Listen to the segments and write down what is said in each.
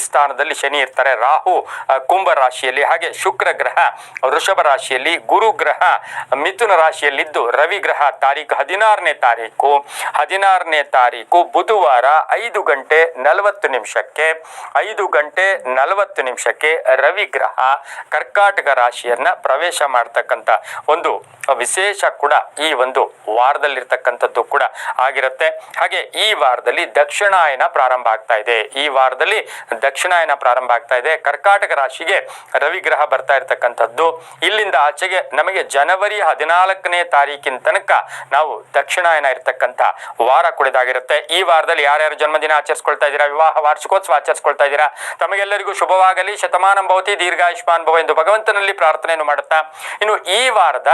ಸ್ಥಾನದಲ್ಲಿ ಶನಿ ಇರ್ತಾರೆ. ರಾಹು ಕುಂಭ ರಾಶಿಯಲ್ಲಿ, ಹಾಗೆ ಶುಕ್ರ ಗ್ರಹ ವೃಷಭ ರಾಶಿಯಲ್ಲಿ, ಗುರು ಗ್ರಹ ಮಿಥುನ ರಾಶಿಯಲ್ಲಿದ್ದು, ರವಿ ಗ್ರಹ ತಾರೀಕು 16ನೇ ತಾರೀಕು ಬುಧವಾರ 5:40 ರವಿ ಗ್ರಹ ಕರ್ಕಾಟಕ ರಾಶಿಯನ್ನ ಪ್ರವೇಶ ಮಾಡ್ತಕ್ಕಂಥ ಒಂದು ವಿಶೇಷ ಕೂಡ ಈ ಒಂದು ವಾರದಲ್ಲಿರ್ತಕ್ಕಂಥದ್ದು ಕೂಡ ಆಗಿರುತ್ತೆ. ಹಾಗೆ ಈ ವಾರದಲ್ಲಿ ದಕ್ಷಿಣಾಯನ ಪ್ರಾರಂಭ ಆಗ್ತಾ ಇದೆ. ಕರ್ಕಾಟಕ ರಾಶಿಗೆ ರವಿ ಗ್ರಹ ಬರ್ತಾ ಇರ್ತಕ್ಕಂಥದ್ದು. ಇಲ್ಲಿಂದ ಆಚೆಗೆ ನಮಗೆ ಜನವರಿ 14ನೇ ತಾರೀಕಿನ ತನಕ ನಾವು ದಕ್ಷಿಣಾಯನ ಇರ್ತಕ್ಕಂಥ ವಾರ ಕುಡಿದಾಗಿರುತ್ತೆ. ಈ ವಾರದಲ್ಲಿ ಯಾರ್ಯಾರು ಜನ್ಮದಿನ ಆಚರಿಸ್ಕೊಳ್ತಾ ಇದ್ದೀರಾ, ವಿವಾಹ ವಾರ್ಷಿಕೋತ್ಸವ ಆಚರಿಸ್ಕೊಳ್ತಾ ಇದ್ದೀರಾ, ತಮಗೆಲ್ಲರಿಗೂ ಶುಭವಾಗಲಿ, ಶತಮಾನಂ ಭವತಿ, ದೀರ್ಘಾಯುಷ್ಮಾನ್ ಭವ ಎಂದು ಭಗವಂತನಲ್ಲಿ ಪ್ರಾರ್ಥನೆಯನ್ನು ಮಾಡುತ್ತಾ, ಇನ್ನು ಈ ವಾರದ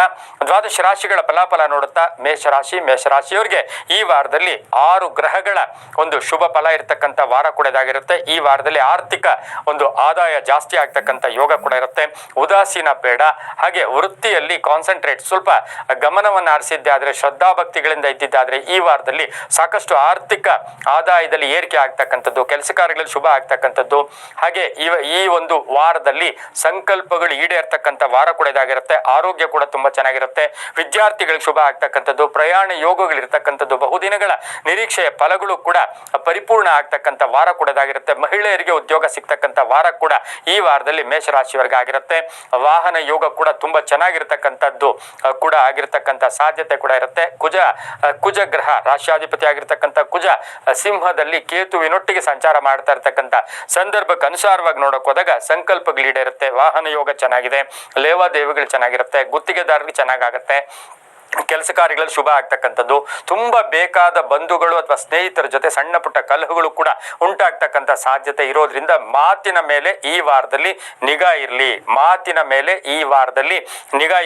ದ್ವಾದಶ ರಾಶಿಗಳ ಫಲಾಫಲ ನೋಡುತ್ತಾ, ಮೇಷರಾಶಿಯವರಿಗೆ ಈ ವಾರದಲ್ಲಿ 6 ಗ್ರಹಗಳ ಒಂದು ಶುಭ ಫಲ ಇರತಕ್ಕಂಥ ವಾರ ಕೂಡ ಇದಾಗಿರುತ್ತೆ. ಈ ವಾರದಲ್ಲಿ ಆರ್ಥಿಕ ಒಂದು ಆದಾಯ ಜಾಸ್ತಿ ಆಗ್ತಕ್ಕಂಥ ಯೋಗ ಕೂಡ ಇರುತ್ತೆ. ಉದಾಸೀನ ಬೇಡ. ಹಾಗೆ ವೃತ್ತಿಯಲ್ಲಿ ಕಾನ್ಸಂಟ್ರೇಟ್, ಸ್ವಲ್ಪ ಗಮನವನ್ನು ಹರಿಸಿದ್ದೆ ಆದರೆ, ಶ್ರದ್ಧಾಭಕ್ತಿಗಳಿಂದ ಇದ್ದಿದ್ದಾದ್ರೆ ಈ ವಾರದಲ್ಲಿ ಸಾಕಷ್ಟು ಆರ್ಥಿಕ ಆದಾಯದಲ್ಲಿ ಏರಿಕೆ ಆಗ್ತಕ್ಕಂಥದ್ದು, ಕೆಲಸ ಕಾರ್ಯಗಳಲ್ಲಿ ಶುಭ ಆಗ್ತಕ್ಕಂಥದ್ದು. ಹಾಗೆ ಈ ಒಂದು ವಾರದಲ್ಲಿ ಸಂಕಲ್ಪಗಳು ಈಡೇರ್ತಕ್ಕಂಥ ವಾರ ಕೂಡ ಇದಾಗಿರುತ್ತೆ. ಆರೋಗ್ಯ ಕೂಡ ತುಂಬಾ ಚೆನ್ನಾಗಿರುತ್ತೆ. ವಿದ್ಯಾರ್ಥಿಗಳಿಗೆ ಶುಭ ಆಗ್ತಕ್ಕಂಥದ್ದು, ಪ್ರಯಾಣ ಯೋಗಗಳಿರ್ತಕ್ಕಂಥದ್ದು, ಬಹುದಿನಗಳ ನಿರೀಕ್ಷೆಯ ಫಲಗಳು ಕೂಡ ಪರಿಪೂರ್ಣ ಆಗ್ತಕ್ಕಂಥ ವಾರ ಕೂಡ ಇದಾಗಿರುತ್ತೆ. ಮಹಿಳೆಯರಿಗೆ ಉದ್ಯೋಗ ಸಿಗ್ತಕ್ಕಂಥ ವಾರ ಕೂಡ ಈ ವಾರದಲ್ಲಿ ಮೇಷರಾಶಿಯವರೆಗೆ ಆಗಿರುತ್ತೆ. ವಾಹನ ಯೋಗ ಕೂಡ ತುಂಬಾ ಚೆನ್ನಾಗಿರ್ತಕ್ಕಂಥದ್ದು ಕೂಡ ಆಗಿರ್ತಕ್ಕಂಥ ಸಾಧ್ಯತೆ ಕೂಡ ಇರುತ್ತೆ. ಕುಜ ಗ್ರಹ ರಾಶ್ಯಾಧಿಪತಿ ಆಗಿರ್ತಕ್ಕಂಥ ಕುಜ ಸಿಂಹದಲ್ಲಿ ಕೇತುವಿನೊಟ್ಟಿಗೆ ಸಂಚಾರ ಮಾಡ್ತಾ ಇರ್ತಕ್ಕಂಥ ಸಂದರ್ಭಕ್ಕೆ ಅನುಸಾರವಾಗಿ ನೋಡಕ್ ಹೋದಾಗ ಸಂಕಲ್ಪಗಳು ಈಡೇರುತ್ತೆ. ವಾಹನ ಯೋಗ ಚೆನ್ನಾಗಿದೆ, ಲೇವಾದೇವಿಗಳು ಚೆನ್ನಾಗಿರುತ್ತೆ, ಗುತ್ತಿಗೆದಾರರಿಗೆ ಚೆನ್ನಾಗಾಗತ್ತೆ, ಕೆಲಸ ಕಾರ್ಯಗಳಲ್ಲಿ ಶುಭ ಆಗ್ತಕ್ಕಂಥದ್ದು. ತುಂಬಾ ಬೇಕಾದ ಬಂಧುಗಳು ಅಥವಾ ಸ್ನೇಹಿತರ ಜೊತೆ ಸಣ್ಣ ಪುಟ್ಟ ಕಲಹಗಳು ಕೂಡ ಉಂಟಾಗ್ತಕ್ಕಂಥ ಸಾಧ್ಯತೆ ಇರೋದ್ರಿಂದ ಮಾತಿನ ಮೇಲೆ ಈ ವಾರದಲ್ಲಿ ನಿಗಾ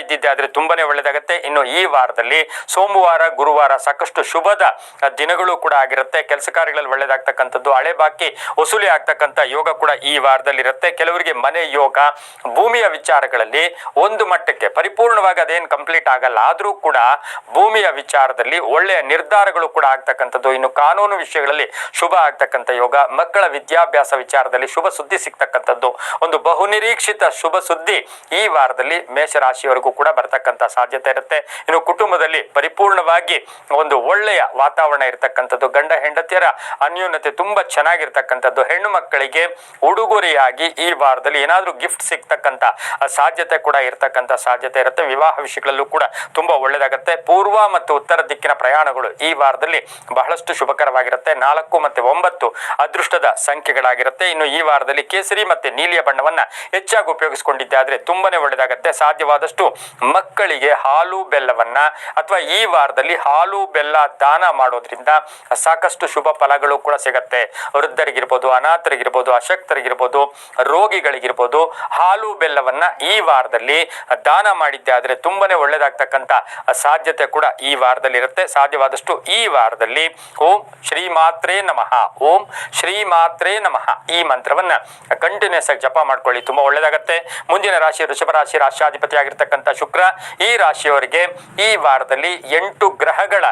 ಇದ್ದಿದ್ದೆ ಆದ್ರೆ ತುಂಬಾನೇ ಒಳ್ಳೇದಾಗತ್ತೆ. ಇನ್ನು ಈ ವಾರದಲ್ಲಿ ಸೋಮವಾರ ಗುರುವಾರ ಸಾಕಷ್ಟು ಶುಭದ ದಿನಗಳು ಕೂಡ ಆಗಿರುತ್ತೆ. ಕೆಲಸ ಕಾರ್ಯಗಳಲ್ಲಿ ಒಳ್ಳೇದಾಗ್ತಕ್ಕಂಥದ್ದು, ಹಳೆ ಬಾಕಿ ವಸೂಲಿ ಆಗ್ತಕ್ಕಂಥ ಯೋಗ ಕೂಡ ಈ ವಾರದಲ್ಲಿ ಇರುತ್ತೆ. ಕೆಲವರಿಗೆ ಮನೆ ಯೋಗ, ಭೂಮಿಯ ವಿಚಾರಗಳಲ್ಲಿ ಒಂದು ಮಟ್ಟಕ್ಕೆ ಪರಿಪೂರ್ಣವಾಗಿ ಅದೇನು ಕಂಪ್ಲೀಟ್ ಆಗಲ್ಲ, ಆದ್ರೂ ಕೂಡ ಭೂಮಿಯ ವಿಚಾರದಲ್ಲಿ ಒಳ್ಳೆಯ ನಿರ್ಧಾರಗಳು ಕೂಡ ಆಗ್ತಕ್ಕಂಥದ್ದು. ಇನ್ನು ಕಾನೂನು ವಿಷಯಗಳಲ್ಲಿ ಶುಭ ಆಗ್ತಕ್ಕಂಥ ಯೋಗ, ಮಕ್ಕಳ ವಿದ್ಯಾಭ್ಯಾಸ ವಿಚಾರದಲ್ಲಿ ಶುಭ ಸುದ್ದಿ ಸಿಗ್ತಕ್ಕಂಥದ್ದು, ಒಂದು ಬಹುನಿರೀಕ್ಷಿತ ಶುಭ ಸುದ್ದಿ ಈ ವಾರದಲ್ಲಿ ಮೇಷರಾಶಿಯವರೆಗೂ ಕೂಡ ಬರ್ತಕ್ಕಂಥ ಸಾಧ್ಯತೆ ಇರುತ್ತೆ. ಇನ್ನು ಕುಟುಂಬದಲ್ಲಿ ಪರಿಪೂರ್ಣವಾಗಿ ಒಂದು ಒಳ್ಳೆಯ ವಾತಾವರಣ ಇರತಕ್ಕಂಥದ್ದು, ಗಂಡ ಹೆಂಡತಿಯರ ಅನ್ಯೋನ್ಯತೆ ತುಂಬಾ ಚೆನ್ನಾಗಿರ್ತಕ್ಕಂಥದ್ದು. ಹೆಣ್ಣು ಮಕ್ಕಳಿಗೆ ಉಡುಗೊರೆಯಾಗಿ ಈ ವಾರದಲ್ಲಿ ಏನಾದ್ರೂ ಗಿಫ್ಟ್ ಸಿಗ್ತಕ್ಕಂಥ ಸಾಧ್ಯತೆ ಕೂಡ ಇರತಕ್ಕಂಥ ಸಾಧ್ಯತೆ ಇರುತ್ತೆ. ವಿವಾಹ ವಿಷಯಗಳಲ್ಲೂ ಕೂಡ ತುಂಬಾ ಒಳ್ಳೆದಾಗುತ್ತೆ. ಪೂರ್ವ ಮತ್ತು ಉತ್ತರ ದಿಕ್ಕಿನ ಪ್ರಯಾಣಗಳು ಈ ವಾರದಲ್ಲಿ ಬಹಳಷ್ಟು ಶುಭಕರವಾಗಿರುತ್ತೆ. 4 ಮತ್ತು 9 ಅದೃಷ್ಟದ ಸಂಖ್ಯೆಗಳಾಗಿರುತ್ತೆ. ಇನ್ನು ಈ ವಾರದಲ್ಲಿ ಕೇಸರಿ ಮತ್ತೆ ನೀಲಿಯ ಬಣ್ಣವನ್ನ ಹೆಚ್ಚಾಗಿ ಉಪಯೋಗಿಸಿಕೊಂಡಿದ್ದೆ ಆದ್ರೆ ತುಂಬಾನೇ ಒಳ್ಳೆದಾಗುತ್ತೆ. ಸಾಧ್ಯವಾದಷ್ಟು ಮಕ್ಕಳಿಗೆ ಹಾಲು ಬೆಲ್ಲವನ್ನ ಅಥವಾ ಈ ವಾರದಲ್ಲಿ ಹಾಲು ಬೆಲ್ಲ ದಾನ ಮಾಡೋದ್ರಿಂದ ಸಾಕಷ್ಟು ಶುಭ ಫಲಗಳು ಕೂಡ ಸಿಗತ್ತೆ. ವೃದ್ಧರಿಗಿರ್ಬೋದು, ಅನಾಥರಿಗಿರ್ಬೋದು, ಅಶಕ್ತರಿಗಿರ್ಬೋದು, ರೋಗಿಗಳಿಗಿರ್ಬೋದು, ಹಾಲು ಬೆಲ್ಲವನ್ನ ಈ ವಾರದಲ್ಲಿ ದಾನ ಮಾಡಿದ್ದೆ ಆದ್ರೆ ತುಂಬಾನೇ ಒಳ್ಳೆದಾಗ್ತಕ್ಕಂಥ ಸಾಧ್ಯತೆ ಕೂಡ ಈ ವಾರದಲ್ಲಿ ಇರುತ್ತೆ. ಸಾಧ್ಯವಾದಷ್ಟು ಈ ವಾರದಲ್ಲಿ ಓಂ ಶ್ರೀ ಮಾತ್ರೇ ನಮಃ ಈ ಮಂತ್ರವನ್ನ ಕಂಟಿನ್ಯೂಸ್ ಆಗಿ ಜಪ ಮಾಡ್ಕೊಳ್ಳಿ, ತುಂಬಾ ಒಳ್ಳೆದಾಗತ್ತೆ. ಮುಂದಿನ ರಾಶಿ ವೃಷಭ ರಾಶಿ, ರಾಶ್ಯಾಧಿಪತಿ ಆಗಿರ್ತಕ್ಕಂಥ ಶುಕ್ರ. ಈ ರಾಶಿಯವರಿಗೆ ಈ ವಾರದಲ್ಲಿ 8 ಗ್ರಹಗಳ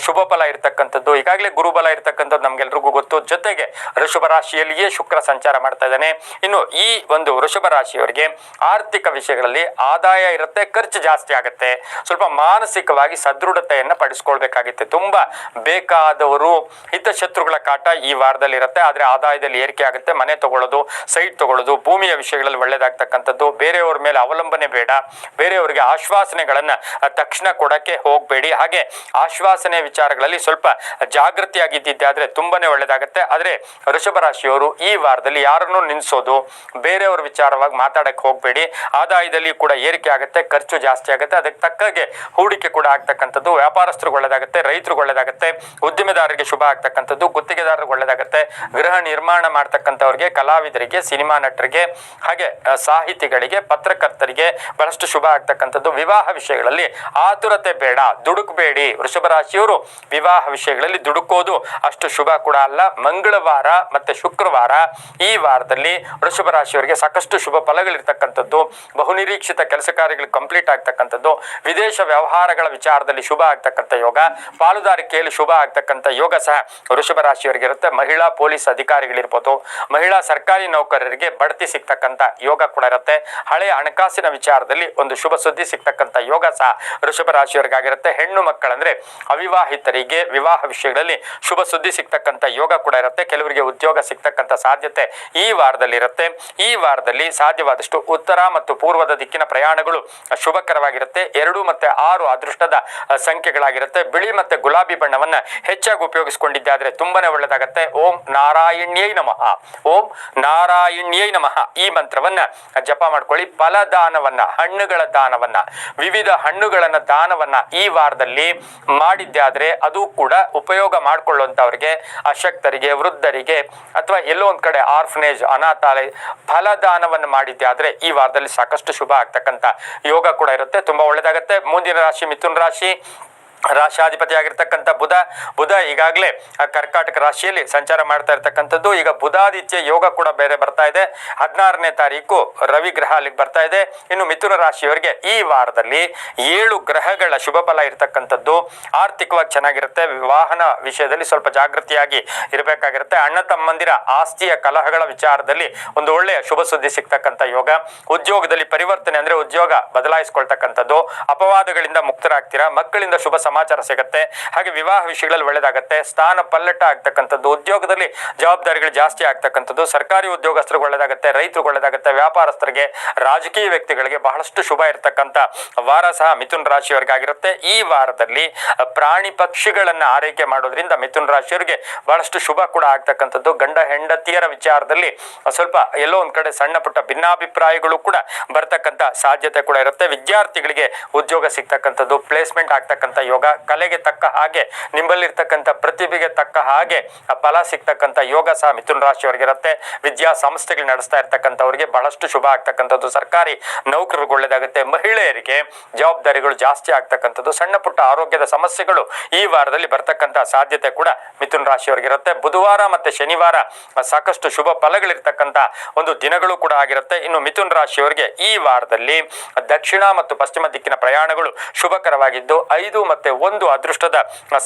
ಶುಭ ಫಲ ಇರತಕ್ಕಂಥದ್ದು. ಈಗಾಗಲೇ ಗುರುಬಲ ಇರತಕ್ಕಂಥದ್ದು ನಮ್ಗೆಲ್ರಿಗೂ ಗೊತ್ತು. ಜೊತೆಗೆ ವೃಷಭ ರಾಶಿಯಲ್ಲಿಯೇ ಶುಕ್ರ ಸಂಚಾರ ಮಾಡ್ತಾ ಇದ್ದಾನೆ. ಇನ್ನು ಈ ಒಂದು ವೃಷಭ ರಾಶಿಯವರಿಗೆ ಆರ್ಥಿಕ ವಿಷಯಗಳಲ್ಲಿ ಆದಾಯ ಇರುತ್ತೆ, ಖರ್ಚು ಜಾಸ್ತಿ ಆಗುತ್ತೆ. ಸ್ವಲ್ಪ ಮಾನಸಿಕವಾಗಿ ಸದೃಢತೆಯನ್ನು ಪಡಿಸ್ಕೊಳ್ಬೇಕಾಗುತ್ತೆ. ತುಂಬಾ ಬೇಕಾದವರು ಹಿತಶತ್ರುಗಳ ಕಾಟ ಈ ವಾರದಲ್ಲಿ ಇರುತ್ತೆ. ಆದ್ರೆ ಆದಾಯದಲ್ಲಿ ಏರಿಕೆ ಆಗುತ್ತೆ. ಮನೆ ತಗೊಳ್ಳೋದು, ಸೈಟ್ ತಗೊಳ್ಳೋದು, ಭೂಮಿಯ ವಿಷಯಗಳಲ್ಲಿ ಒಳ್ಳೇದಾಗ್ತಕ್ಕಂಥದ್ದು. ಬೇರೆಯವ್ರ ಮೇಲೆ ಅವಲಂಬನೆ ಬೇಡ. ಬೇರೆಯವರಿಗೆ ಆಶ್ವಾಸನೆಗಳನ್ನ ತಕ್ಷಣ ಕೊಡಕ್ಕೆ ಹೋಗಬೇಡಿ. ಹಾಗೆ ಆಶ್ವಾಸನೆ ವಿಚಾರಗಳಲ್ಲಿ ಸ್ವಲ್ಪ ಜಾಗೃತಿಯಾಗಿದ್ದಿದ್ದೆ ಆದ್ರೆ ತುಂಬಾನೇ ಒಳ್ಳೇದಾಗುತ್ತೆ. ಆದ್ರೆ ವೃಷಭ ರಾಶಿಯವರು ಈ ವಾರದಲ್ಲಿ ಯಾರನ್ನೂ ನಿಲ್ಲಿಸೋದು, ಬೇರೆಯವ್ರ ವಿಚಾರವಾಗಿ ಮಾತಾಡಕ್ಕೆ ಹೋಗಬೇಡಿ. ಆದಾಯದಲ್ಲಿ ಕೂಡ ಏರಿಕೆ ಆಗುತ್ತೆ, ಖರ್ಚು ಜಾಸ್ತಿ ಆಗುತ್ತೆ. ಅದಕ್ಕೆ ತಕ್ಕಾಗೆ ಹೂಡಿಕೆ ಕೂಡ ಆಗ್ತಕ್ಕಂಥದ್ದು. ವ್ಯಾಪಾರಸ್ಥರಿಗೆ ಒಳ್ಳೇದಾಗುತ್ತೆ, ರೈತರಿಗೆ ಒಳ್ಳೇದಾಗುತ್ತೆ, ಉದ್ದಿಮೆದಾರರಿಗೆ ಶುಭ ಆಗ್ತಕ್ಕಂಥದ್ದು, ಗುತ್ತಿಗೆದಾರರಿಗೆ ಒಳ್ಳೇದಾಗುತ್ತೆ, ಗೃಹ ನಿರ್ಮಾಣ ಮಾಡ್ತಕ್ಕಂಥವ್ರಿಗೆ, ಕಲಾವಿದರಿಗೆ, ಸಿನಿಮಾ ನಟರಿಗೆ, ಹಾಗೆ ಸಾಹಿತಿಗಳಿಗೆ, ಪತ್ರಕರ್ತರಿಗೆ ಬಹಳಷ್ಟು ಶುಭ ಆಗ್ತಕ್ಕಂಥದ್ದು. ವಿವಾಹ ವಿಷಯಗಳಲ್ಲಿ ಆತುರತೆ ಬೇಡ, ದುಡುಕಬೇಡಿ. ವೃಷಭ ರಾಶಿಯವರು ವಿವಾಹ ವಿಷಯಗಳಲ್ಲಿ ದುಡುಕೋದು ಅಷ್ಟು ಶುಭ ಕೂಡ ಅಲ್ಲ. ಮಂಗಳವಾರ ಮತ್ತೆ ಶುಕ್ರವಾರ ಈ ವಾರದಲ್ಲಿ ವೃಷಭ ರಾಶಿಯವರಿಗೆ ಸಾಕಷ್ಟು ಶುಭ ಫಲಗಳಿರ್ತಕ್ಕಂಥದ್ದು. ಬಹುನಿರೀಕ್ಷಿತ ಕೆಲಸ ಕಾರ್ಯಗಳು ಕಂಪ್ಲೀಟ್ ಆಗ್ತಕ್ಕಂಥದ್ದು. ವಿದೇಶ ವ್ಯವಹಾರ ವ್ಯವಹಾರಗಳ ವಿಚಾರದಲ್ಲಿ ಶುಭ ಆಗ್ತಕ್ಕಂಥ ಯೋಗ, ಪಾಲುದಾರಿಕೆಯಲ್ಲಿ ಶುಭ ಆಗ್ತಕ್ಕಂಥ ಯೋಗ ಸಹ ವೃಷಭ ರಾಶಿಯವರಿಗೆ ಇರುತ್ತೆ. ಮಹಿಳಾ ಪೊಲೀಸ್ ಅಧಿಕಾರಿಗಳಿರ್ಬೋದು, ಮಹಿಳಾ ಸರ್ಕಾರಿ ನೌಕರರಿಗೆ ಬಡ್ತಿ ಸಿಗ್ತಕ್ಕಂಥ ಯೋಗ ಕೂಡ ಇರುತ್ತೆ. ಹಳೆಯ ಹಣಕಾಸಿನ ವಿಚಾರದಲ್ಲಿ ಒಂದು ಶುಭ ಸುದ್ದಿ ಸಿಗ್ತಕ್ಕಂಥ ಯೋಗ ಸಹ ವೃಷಭ ರಾಶಿಯವರಿಗಾಗಿರುತ್ತೆ. ಹೆಣ್ಣು ಮಕ್ಕಳಂದ್ರೆ ಅವಿವಾಹಿತರಿಗೆ ವಿವಾಹ ವಿಷಯಗಳಲ್ಲಿ ಶುಭ ಸುದ್ದಿ ಸಿಗ್ತಕ್ಕಂಥ ಯೋಗ ಕೂಡ ಇರುತ್ತೆ. ಕೆಲವರಿಗೆ ಉದ್ಯೋಗ ಸಿಗ್ತಕ್ಕಂಥ ಸಾಧ್ಯತೆ ಈ ವಾರದಲ್ಲಿ ಇರುತ್ತೆ. ಈ ವಾರದಲ್ಲಿ ಸಾಧ್ಯವಾದಷ್ಟು ಉತ್ತರ ಮತ್ತು ಪೂರ್ವದ ದಿಕ್ಕಿನ ಪ್ರಯಾಣಗಳು ಶುಭಕರವಾಗಿರುತ್ತೆ. 2 ಮತ್ತು 6 ಅದೃಷ್ಟದ ಸಂಖ್ಯೆಗಳಾಗಿರುತ್ತೆ. ಬಿಳಿ ಮತ್ತೆ ಗುಲಾಬಿ ಬಣ್ಣವನ್ನ ಹೆಚ್ಚಾಗಿ ಉಪಯೋಗಿಸಿಕೊಂಡಿದ್ದಾದ್ರೆ ತುಂಬಾನೇ ಒಳ್ಳೆದಾಗತ್ತೆ. ಓಂ ನಾರಾಯಣ್ಯೈ ನಮಃ, ಓಂ ನಾರಾಯಣ್ಯೈ ನಮಃ ಈ ಮಂತ್ರವನ್ನ ಜಪ ಮಾಡ್ಕೊಳ್ಳಿ. ಫಲದಾನವನ್ನ, ಹಣ್ಣುಗಳ ದಾನವನ್ನ, ವಿವಿಧ ಹಣ್ಣುಗಳನ್ನ ದಾನವನ್ನ ಈ ವಾರದಲ್ಲಿ ಮಾಡಿದ್ದಾದ್ರೆ ಅದು ಕೂಡ ಉಪಯೋಗ ಮಾಡಿಕೊಳ್ಳುವಂತವರಿಗೆ, ಅಶಕ್ತರಿಗೆ, ವೃದ್ಧರಿಗೆ ಅಥವಾ ಎಲ್ಲೋ ಒಂದ್ ಕಡೆ ಆರ್ಫನೇಜ್, ಅನಾಥಾಲಯ ಫಲದಾನವನ್ನು ಮಾಡಿದ್ದಾದ್ರೆ ಈ ವಾರದಲ್ಲಿ ಸಾಕಷ್ಟು ಶುಭ ಆಗ್ತಕ್ಕಂಥ ಯೋಗ ಕೂಡ ಇರುತ್ತೆ. ತುಂಬಾ ಒಳ್ಳೆದಾಗತ್ತೆ. ಮುಂದಿನ ರಾಶಿ ಮಿಥುನ ರಾಶಿ. ರಾಶಾಧಿಪತಿ ಆಗಿರ್ತಕ್ಕಂಥ ಬುಧ ಈಗಾಗಲೇ ಕರ್ಕಾಟಕ ರಾಶಿಯಲ್ಲಿ ಸಂಚಾರ ಮಾಡ್ತಾ ಇರ್ತಕ್ಕಂಥದ್ದು. ಈಗ ಬುಧಾದಿತ್ಯ ಯೋಗ ಕೂಡ ಬೇರೆ ಬರ್ತಾ ಇದೆ. 16ನೇ ತಾರೀಕು ರವಿ ಗ್ರಹ ಅಲ್ಲಿಗೆ ಬರ್ತಾ ಇದೆ. ಇನ್ನು ಮಿಥುನ ರಾಶಿಯವರಿಗೆ ಈ ವಾರದಲ್ಲಿ 7 ಗ್ರಹಗಳ ಶುಭ ಫಲ ಇರ್ತಕ್ಕಂಥದ್ದು. ಆರ್ಥಿಕವಾಗಿ ಚೆನ್ನಾಗಿರುತ್ತೆ. ವಾಹನ ವಿಷಯದಲ್ಲಿ ಸ್ವಲ್ಪ ಜಾಗೃತಿಯಾಗಿ ಇರಬೇಕಾಗಿರುತ್ತೆ. ಅಣ್ಣ ತಮ್ಮಂದಿರ ಆಸ್ತಿಯ ಕಲಹಗಳ ವಿಚಾರದಲ್ಲಿ ಒಂದು ಒಳ್ಳೆಯ ಶುಭ ಸುದ್ದಿ ಸಿಗ್ತಕ್ಕಂಥ ಯೋಗ. ಉದ್ಯೋಗದಲ್ಲಿ ಪರಿವರ್ತನೆ ಅಂದ್ರೆ ಉದ್ಯೋಗ ಬದಲಾಯಿಸ್ಕೊಳ್ತಕ್ಕಂಥದ್ದು. ಅಪವಾದಗಳಿಂದ ಮುಕ್ತರಾಗ್ತೀರಾ. ಮಕ್ಕಳಿಂದ ಶುಭ ಸಮಾಚಾರ ಸಿಗುತ್ತೆ. ಹಾಗೆ ವಿವಾಹ ವಿಷಯಗಳಲ್ಲಿ ಒಳ್ಳೆದಾಗತ್ತೆ. ಸ್ಥಾನ ಪಲ್ಲಟ ಆಗ್ತಕ್ಕಂಥದ್ದು. ಉದ್ಯೋಗದಲ್ಲಿ ಜವಾಬ್ದಾರಿಗಳು ಜಾಸ್ತಿ ಆಗ್ತಕ್ಕಂಥದ್ದು. ಸರ್ಕಾರಿ ಉದ್ಯೋಗಸ್ಥರಿಗೆ ಒಳ್ಳೆದಾಗತ್ತೆ. ರೈತರಿಗೆ ಒಳ್ಳೆದಾಗತ್ತೆ. ವ್ಯಾಪಾರಸ್ಥರಿಗೆ, ರಾಜಕೀಯ ವ್ಯಕ್ತಿಗಳಿಗೆ ಬಹಳಷ್ಟು ಶುಭ ಇರತಕ್ಕಂಥ ವಾರ ಸಹ ಮಿಥುನ ರಾಶಿಯವರಿಗಾಗಿರುತ್ತೆ. ಈ ವಾರದಲ್ಲಿ ಪ್ರಾಣಿ ಪಕ್ಷಿಗಳನ್ನ ಆರೈಕೆ ಮಾಡೋದ್ರಿಂದ ಮಿಥುನ ರಾಶಿಯವರಿಗೆ ಬಹಳಷ್ಟು ಶುಭ ಕೂಡ ಆಗ್ತಕ್ಕಂಥದ್ದು. ಗಂಡ ಹೆಂಡತಿಯರ ವಿಚಾರದಲ್ಲಿ ಸ್ವಲ್ಪ ಎಲ್ಲೋ ಒಂದ್ ಕಡೆ ಸಣ್ಣ ಪುಟ್ಟ ಭಿನ್ನಾಭಿಪ್ರಾಯಗಳು ಕೂಡ ಬರ್ತಕ್ಕಂಥ ಸಾಧ್ಯತೆ ಕೂಡ ಇರುತ್ತೆ. ವಿದ್ಯಾರ್ಥಿಗಳಿಗೆ ಉದ್ಯೋಗ ಸಿಗ್ತಕ್ಕಂಥದ್ದು, ಪ್ಲೇಸ್ಮೆಂಟ್ ಆಗ್ತಕ್ಕಂಥ ಯೋಗ. ಕಲೆಗೆ ತಕ್ಕ ಹಾಗೆ, ನಿಮ್ಮಲ್ಲಿರ್ತಕ್ಕಂಥ ಪ್ರತಿಭೆಗೆ ತಕ್ಕ ಹಾಗೆ ಫಲ ಸಿಗ್ತಕ್ಕಂಥ ಯೋಗ ಸಹ ಮಿಥುನ ರಾಶಿಯವರಿಗಿರುತ್ತೆ. ವಿದ್ಯಾಸಂಸ್ಥೆಗಳು ನಡೆಸ್ತಾ ಇರ್ತಕ್ಕಂಥವ್ರಿಗೆ ಬಹಳಷ್ಟು ಶುಭ ಆಗ್ತಕ್ಕಂಥದ್ದು. ಸರ್ಕಾರಿ ನೌಕರರಿಗೆ ಒಳ್ಳೆದಾಗುತ್ತೆ. ಮಹಿಳೆಯರಿಗೆ ಜವಾಬ್ದಾರಿಗಳು ಜಾಸ್ತಿ ಆಗ್ತಕ್ಕಂಥದ್ದು. ಸಣ್ಣ ಪುಟ್ಟ ಆರೋಗ್ಯದ ಸಮಸ್ಯೆಗಳು ಈ ವಾರದಲ್ಲಿ ಬರ್ತಕ್ಕಂಥ ಸಾಧ್ಯತೆ ಕೂಡ ಮಿಥುನ ರಾಶಿಯವರಿಗಿರುತ್ತೆ. ಬುಧವಾರ ಮತ್ತೆ ಶನಿವಾರ ಸಾಕಷ್ಟು ಶುಭ ಫಲಗಳಿರ್ತಕ್ಕಂಥ ಒಂದು ದಿನಗಳು ಕೂಡ ಆಗಿರುತ್ತೆ. ಇನ್ನು ಮಿಥುನ ರಾಶಿಯವರಿಗೆ ಈ ವಾರದಲ್ಲಿ ದಕ್ಷಿಣ ಮತ್ತು ಪಶ್ಚಿಮ ದಿಕ್ಕಿನ ಪ್ರಯಾಣಗಳು ಶುಭಕರವಾಗಿದ್ದು 5 ಮತ್ತೆ 1 ಅದೃಷ್ಟದ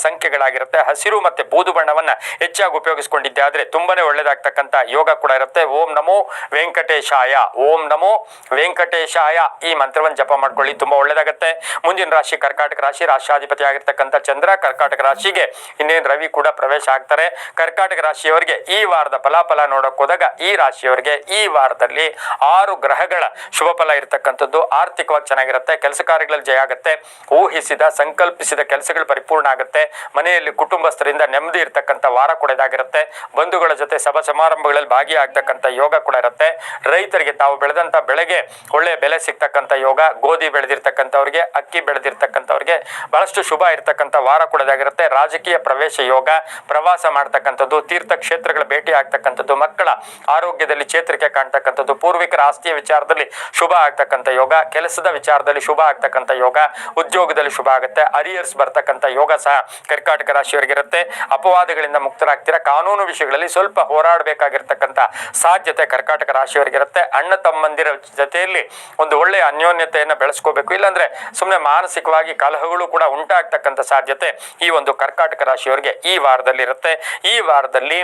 ಸಂಖ್ಯೆಗಳಾಗಿರುತ್ತೆ. ಹಸಿರು ಮತ್ತೆ ಬೂದು ಬಣ್ಣವನ್ನ ಹೆಚ್ಚಾಗಿ ಉಪಯೋಗಿಸಿಕೊಂಡಿದ್ದಾದ್ರೆ ತುಂಬಾನೇ ಒಳ್ಳೆದಾಗ್ತಕ್ಕಂಥ ಯೋಗ ಕೂಡ ಇರುತ್ತೆ. ಓಂ ನಮೋ ವೆಂಕಟೇಶಾಯ, ಓಂ ನಮೋ ವೆಂಕಟೇಶಾಯ ಈ ಮಂತ್ರವನ್ನು ಜಪ ಮಾಡ್ಕೊಳ್ಳಿ. ತುಂಬಾ ಒಳ್ಳೆದಾಗತ್ತೆ. ಮುಂದಿನ ರಾಶಿ ಕರ್ಕಾಟಕ ರಾಶಿ. ರಾಶಾಧಿಪತಿ ಆಗಿರ್ತಕ್ಕಂಥ ಚಂದ್ರ ಕರ್ಕಾಟಕ ರಾಶಿಗೆ ಇನ್ನೇನು ರವಿ ಕೂಡ ಪ್ರವೇಶ ಆಗ್ತಾರೆ. ಕರ್ಕಾಟಕ ರಾಶಿಯವರಿಗೆ ಈ ವಾರದ ಫಲಾಫಲ ನೋಡಕ್ ಹೋದಾಗ ಈ ರಾಶಿಯವರಿಗೆ ಈ ವಾರದಲ್ಲಿ 6 ಗ್ರಹಗಳ ಶುಭ ಫಲ ಇರತಕ್ಕಂಥದ್ದು. ಆರ್ಥಿಕವಾಗಿ ಚೆನ್ನಾಗಿರುತ್ತೆ. ಕೆಲಸ ಕಾರ್ಯಗಳಲ್ಲಿ ಜಯ ಆಗುತ್ತೆ. ಊಹಿಸಿದ ಸಂಕಲ್ಪಿಸಿದ ಕೆಲಸಗಳು ಪರಿಪೂರ್ಣ ಆಗುತ್ತೆ. ಮನೆಯಲ್ಲಿ ಕುಟುಂಬಸ್ಥರಿಂದ ನೆಮ್ಮದಿ ಇರ್ತಕ್ಕಂಥ ವಾರ ಕೂಡ ಇದಾಗಿರುತ್ತೆ. ಬಂಧುಗಳ ಜೊತೆ ಸಭಾ ಸಮಾರಂಭಗಳಲ್ಲಿ ಭಾಗಿಯಾಗ್ತಕ್ಕಂಥ ಯೋಗ ಕೂಡ ಇರುತ್ತೆ. ರೈತರಿಗೆ ತಾವು ಬೆಳೆದಂತ ಬೆಳೆಗೆ ಒಳ್ಳೆಯ ಬೆಲೆ ಸಿಗ್ತಕ್ಕಂಥ ಯೋಗ. ಗೋಧಿ ಬೆಳೆದಿರ್ತಕ್ಕಂಥವ್ರಿಗೆ, ಅಕ್ಕಿ ಬೆಳೆದಿರ್ತಕ್ಕಂಥವ್ರಿಗೆ ಬಹಳಷ್ಟು ಶುಭ ಇರ್ತಕ್ಕಂಥ ವಾರ ಕೂಡ ಇದಾಗಿರುತ್ತೆ. ರಾಜಕೀಯ ಪ್ರವೇಶ ಯೋಗ, ಪ್ರವಾಸ ಮಾಡ್ತಕ್ಕಂಥದ್ದು, ತೀರ್ಥ ಕ್ಷೇತ್ರಗಳ ಭೇಟಿ ಆಗ್ತಕ್ಕಂಥದ್ದು, ಮಕ್ಕಳ ಆರೋಗ್ಯದಲ್ಲಿ ಚೇತರಿಕೆ ಕಾಣ್ತಕ್ಕಂಥದ್ದು, ಪೂರ್ವಿಕರ ಆಸ್ತಿಯ ವಿಚಾರದಲ್ಲಿ ಶುಭ ಆಗ್ತಕ್ಕಂಥ ಯೋಗ, ಕೆಲಸದ ವಿಚಾರದಲ್ಲಿ ಶುಭ ಆಗ್ತಕ್ಕಂಥ ಯೋಗ, ಉದ್ಯೋಗದಲ್ಲಿ ಶುಭ ಆಗುತ್ತೆ. ಅರಿಯರ್ಸ್ ಬರ್ತಕ್ಕಂಥ ಯೋಗ ಸಹ ಕರ್ಕಾಟಕ ರಾಶಿಯವರಿಗಿರುತ್ತೆ. ಅಪವಾದಗಳಿಂದ ಮುಕ್ತರಾಗ್ತೀರಾ. ಕಾನೂನು ವಿಷಯಗಳಲ್ಲಿ ಸ್ವಲ್ಪ ಹೋರಾಡಬೇಕಾಗಿರ್ತಕ್ಕಂಥ ಸಾಧ್ಯತೆ ಕರ್ಕಾಟಕ ರಾಶಿಯವರಿಗಿರುತ್ತೆ. ಅಣ್ಣ ತಮ್ಮಂದಿರ ಜೊತೆಯಲ್ಲಿ ಒಂದು ಒಳ್ಳೆಯ ಅನ್ಯೋನ್ಯತೆಯನ್ನು ಬೆಳೆಸ್ಕೋಬೇಕು. ಇಲ್ಲಾಂದ್ರೆ ಸುಮ್ಮನೆ ಮಾನಸಿಕವಾಗಿ ಕಲಹಗಳು ಕೂಡ ಉಂಟಾಗ್ತಕ್ಕಂಥ ಸಾಧ್ಯತೆ ಈ ಒಂದು ಕರ್ಕಾಟಕ ರಾಶಿಯವರಿಗೆ ಈ ವಾರದಲ್ಲಿ ಇರುತ್ತೆ. ಈ ವಾರದಲ್ಲಿ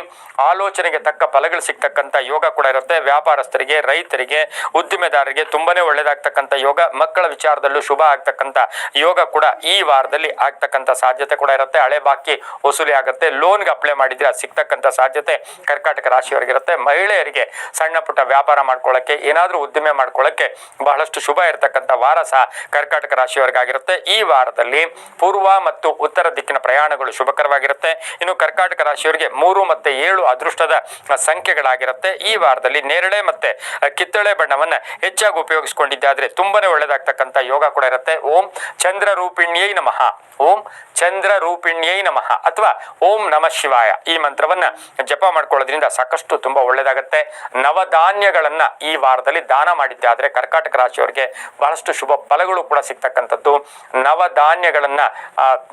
ಆಲೋಚನೆಗೆ ತಕ್ಕ ಫಲಗಳು ಸಿಗ್ತಕ್ಕಂಥ ಯೋಗ ಕೂಡ ಇರುತ್ತೆ. ವ್ಯಾಪಾರಸ್ಥರಿಗೆ, ರೈತರಿಗೆ, ಉದ್ದಿಮೆದಾರರಿಗೆ ತುಂಬಾನೇ ಒಳ್ಳೆದಾಗ್ತಕ್ಕಂಥ ಯೋಗ. ಮಕ್ಕಳ ವಿಚಾರದಲ್ಲೂ ಶುಭ ಆಗ್ತಕ್ಕಂಥ ಯೋಗ ಕೂಡ ಈ ವಾರದಲ್ಲಿ ಆಗ್ತಕ್ಕಂಥ ಸಾಧ್ಯತೆ ಕೂಡ ಇರುತ್ತೆ. ಹಳೆ ಬಾಕಿ ವಸೂಲಿ ಆಗುತ್ತೆ. ಲೋನ್ಗೆ ಅಪ್ಲೈ ಮಾಡಿದ್ರೆ ಸಿಗ್ತಕ್ಕಂಥ ಸಾಧ್ಯತೆ ಕರ್ಕಾಟಕ ರಾಶಿಯವರಿಗಿರುತ್ತೆ. ಮಹಿಳೆಯರಿಗೆ ಸಣ್ಣ ಪುಟ್ಟ ವ್ಯಾಪಾರ ಮಾಡ್ಕೊಳ್ಳಕ್ಕೆ, ಏನಾದ್ರೂ ಉದ್ದಿಮೆ ಮಾಡ್ಕೊಳ್ಳಕ್ಕೆ ಬಹಳಷ್ಟು ಶುಭ ಇರತಕ್ಕಂಥ ವಾರ ಸಹ ಕರ್ಕಾಟಕ ರಾಶಿಯವರಿಗಾಗಿರುತ್ತೆ. ಈ ವಾರದಲ್ಲಿ ಪೂರ್ವ ಮತ್ತು ಉತ್ತರ ದಿಕ್ಕಿನ ಪ್ರಯಾಣಗಳು ಶುಭಕರವಾಗಿರುತ್ತೆ. ಇನ್ನು ಕರ್ಕಾಟಕ ರಾಶಿಯವರಿಗೆ 3 ಮತ್ತು 7 ಅದೃಷ್ಟದ ಸಂಖ್ಯೆಗಳಾಗಿರುತ್ತೆ. ಈ ವಾರದಲ್ಲಿ ನೇರಳೆ ಮತ್ತೆ ಕಿತ್ತಳೆ ಬಣ್ಣವನ್ನ ಹೆಚ್ಚಾಗಿ ಉಪಯೋಗಿಸಿಕೊಂಡಿದ್ದಾದ್ರೆ ತುಂಬಾನೇ ಒಳ್ಳೆದಾಗ್ತಕ್ಕಂಥ ಯೋಗ ಕೂಡ ಇರುತ್ತೆ. ಓಂ ಚಂದ್ರ ರೂಪಿಣ್ಯೈ ನಮಃ, ಓಂ ಚಂದ್ರ ರೂಪಿಣ್ಯೈ ನಮಃ ಅಥವಾ ಓಂ ನಮಃ ಶಿವಾಯ ಈ ಮಂತ್ರವನ್ನ ಜಪ ಮಾಡ್ಕೊಳ್ಳೋದ್ರಿಂದ ಸಾಕಷ್ಟು ತುಂಬಾ ಒಳ್ಳೇದಾಗತ್ತೆ. ನವಧಾನ್ಯಗಳನ್ನ ಈ ವಾರದಲ್ಲಿ ದಾನ ಮಾಡಿದ್ದೆ ಆದ್ರೆ ಕರ್ಕಾಟಕ ರಾಶಿಯವರಿಗೆ ಬಹಳಷ್ಟು ಶುಭ ಫಲಗಳು ಕೂಡ ಸಿಗ್ತಕ್ಕಂಥದ್ದು. ನವಧಾನ್ಯಗಳನ್ನ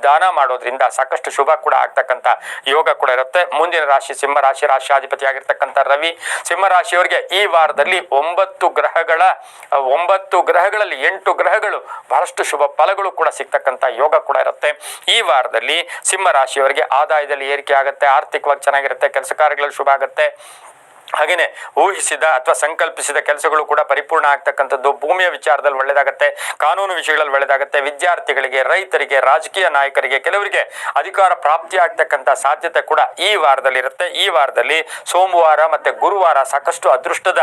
ದಾನ ಮಾಡೋದ್ರಿಂದ ಸಾಕಷ್ಟು ಶುಭ ಕೂಡ ಆಗ್ತಕ್ಕಂಥ ಯೋಗ ಕೂಡ ಇರುತ್ತೆ. ಮುಂದಿನ ರಾಶಿ ಸಿಂಹ ರಾಶಿ, ರಾಶಿಯಾಧಿಪತಿ ಆಗಿರ್ತಕ್ಕಂಥ ರವಿ. ಸಿಂಹ ರಾಶಿಯವರಿಗೆ ಈ ವಾರದಲ್ಲಿ 9 ಗ್ರಹಗಳಲ್ಲಿ 8 ಗ್ರಹಗಳು ಬಹಳಷ್ಟು ಶುಭ ಫಲಗಳು ಕೂಡ ಸಿಗ್ತಕ್ಕಂಥ ಯೋಗ ಕೂಡ ಇರುತ್ತೆ. ಈ ವಾರದಲ್ಲಿ ಸಿಂಹ ರಾಶಿಯವರಿಗೆ ಆದಾಯದಲ್ಲಿ ಏರಿಕೆ ಆಗುತ್ತೆ, ಆರ್ಥಿಕವಾಗಿ ಚೆನ್ನಾಗಿರುತ್ತೆ, ಕೆಲಸ ಕಾರ್ಯಗಳಲ್ಲಿ ಶುಭ ಆಗುತ್ತೆ. ಹಾಗೇನೆ ಊಹಿಸಿದ ಅಥವಾ ಸಂಕಲ್ಪಿಸಿದ ಕೆಲಸಗಳು ಕೂಡ ಪರಿಪೂರ್ಣ ಆಗ್ತಕ್ಕಂಥದ್ದು. ಭೂಮಿಯ ವಿಚಾರದಲ್ಲಿ ಒಳ್ಳೆಯದಾಗತ್ತೆ, ಕಾನೂನು ವಿಷಯಗಳಲ್ಲಿ ಒಳ್ಳೆಯದಾಗತ್ತೆ. ವಿದ್ಯಾರ್ಥಿಗಳಿಗೆ, ರೈತರಿಗೆ, ರಾಜಕೀಯ ನಾಯಕರಿಗೆ, ಕೆಲವರಿಗೆ ಅಧಿಕಾರ ಪ್ರಾಪ್ತಿ ಆಗ್ತಕ್ಕಂಥ ಸಾಧ್ಯತೆ ಕೂಡ ಈ ವಾರದಲ್ಲಿ ಇರುತ್ತೆ. ಈ ವಾರದಲ್ಲಿ ಸೋಮವಾರ ಮತ್ತೆ ಗುರುವಾರ ಸಾಕಷ್ಟು ಅದೃಷ್ಟದ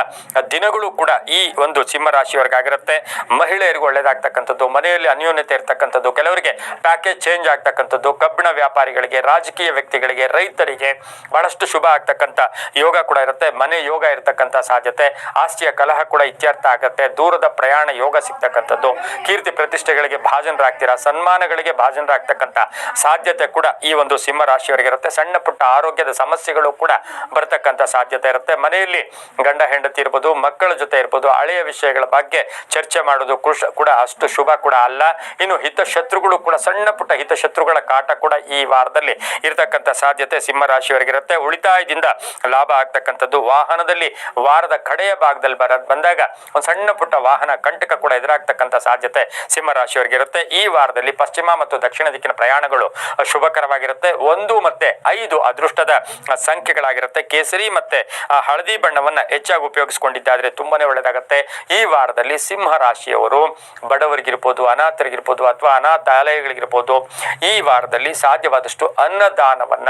ದಿನಗಳು ಕೂಡ ಈ ಒಂದು ಸಿಂಹ ರಾಶಿಯವರಿಗಾಗಿರುತ್ತೆ. ಮಹಿಳೆಯರಿಗೂ ಒಳ್ಳೆಯದಾಗ್ತಕ್ಕಂಥದ್ದು, ಮನೆಯಲ್ಲಿ ಅನ್ಯೋನ್ಯತೆ ಇರ್ತಕ್ಕಂಥದ್ದು, ಕೆಲವರಿಗೆ ಪ್ಯಾಕೇಜ್ ಚೇಂಜ್ ಆಗ್ತಕ್ಕಂಥದ್ದು, ಕಬ್ಬಿಣ ವ್ಯಾಪಾರಿಗಳಿಗೆ, ರಾಜಕೀಯ ವ್ಯಕ್ತಿಗಳಿಗೆ, ರೈತರಿಗೆ ಬಹಳಷ್ಟು ಶುಭ ಆಗ್ತಕ್ಕಂಥ ಯೋಗ ಕೂಡ ಇರುತ್ತೆ. ಮನೆ ಯೋಗ ಇರತಕ್ಕಂಥ ಸಾಧ್ಯತೆ, ಆಸ್ತಿಯ ಕಲಹ ಕೂಡ ಇತ್ಯರ್ಥ ಆಗುತ್ತೆ, ದೂರದ ಪ್ರಯಾಣ ಯೋಗ ಸಿಗ್ತಕ್ಕಂಥದ್ದು, ಕೀರ್ತಿ ಪ್ರತಿಷ್ಠೆಗಳಿಗೆ ಭಾಜನರಾಗ್ತೀರಾ, ಸನ್ಮಾನಗಳಿಗೆ ಭಾಜನರಾಗ್ತಕ್ಕಂಥ ಸಾಧ್ಯತೆ ಕೂಡ ಈ ಒಂದು ಸಿಂಹ ರಾಶಿಯವರಿಗೆ ಇರುತ್ತೆ. ಸಣ್ಣ ಪುಟ್ಟ ಆರೋಗ್ಯದ ಸಮಸ್ಯೆಗಳು ಕೂಡ ಬರ್ತಕ್ಕಂಥ ಸಾಧ್ಯತೆ ಇರುತ್ತೆ. ಮನೆಯಲ್ಲಿ ಗಂಡ ಹೆಂಡತಿ ಇರ್ಬೋದು, ಮಕ್ಕಳ ಜೊತೆ ಇರ್ಬೋದು, ಹಳೆಯ ವಿಷಯಗಳ ಬಗ್ಗೆ ಚರ್ಚೆ ಮಾಡೋದು ಕೂಡ ಅಷ್ಟು ಶುಭ ಕೂಡ ಅಲ್ಲ. ಇನ್ನು ಹಿತಶತ್ರುಗಳು ಕೂಡ, ಸಣ್ಣ ಪುಟ್ಟ ಹಿತಶತ್ರುಗಳ ಕಾಟ ಕೂಡ ಈ ವಾರದಲ್ಲಿ ಇರತಕ್ಕಂಥ ಸಾಧ್ಯತೆ ಸಿಂಹ ರಾಶಿಯವರಿಗಿರುತ್ತೆ. ಉಳಿತಾಯದಿಂದ ಲಾಭ ಆಗ್ತಕ್ಕಂಥದ್ದು. ವಾಹನದಲ್ಲಿ ವಾರದ ಕಡೆಯ ಭಾಗದಲ್ಲಿ ಬಂದಾಗ ಒಂದು ಸಣ್ಣ ಪುಟ್ಟ ವಾಹನ ಕಂಟಕ ಕೂಡ ಎದುರಾಗ್ತಕ್ಕಂಥ ಸಾಧ್ಯತೆ ಸಿಂಹ ರಾಶಿಯವರಿಗಿರುತ್ತೆ. ಈ ವಾರದಲ್ಲಿ ಪಶ್ಚಿಮ ಮತ್ತು ದಕ್ಷಿಣ ದಿಕ್ಕಿನ ಪ್ರಯಾಣಗಳು ಶುಭಕರವಾಗಿರುತ್ತೆ. 1 ಮತ್ತು 5 ಅದೃಷ್ಟದ ಸಂಖ್ಯೆಗಳಾಗಿರುತ್ತೆ. ಕೇಸರಿ ಮತ್ತೆ ಹಳದಿ ಬಣ್ಣವನ್ನ ಹೆಚ್ಚಾಗಿ ಉಪಯೋಗಿಸಿಕೊಂಡಿದ್ದಾದ್ರೆ ತುಂಬಾನೇ ಒಳ್ಳೆಯದಾಗುತ್ತೆ. ಈ ವಾರದಲ್ಲಿ ಸಿಂಹ ರಾಶಿಯವರು ಬಡವರಿಗಿರ್ಬೋದು, ಅನಾಥರಿಗಿರ್ಬೋದು ಅಥವಾ ಅನಾಥಾಲಯಗಳಿಗಿರ್ಬೋದು ಈ ವಾರದಲ್ಲಿ ಸಾಧ್ಯವಾದಷ್ಟು ಅನ್ನದಾನವನ್ನ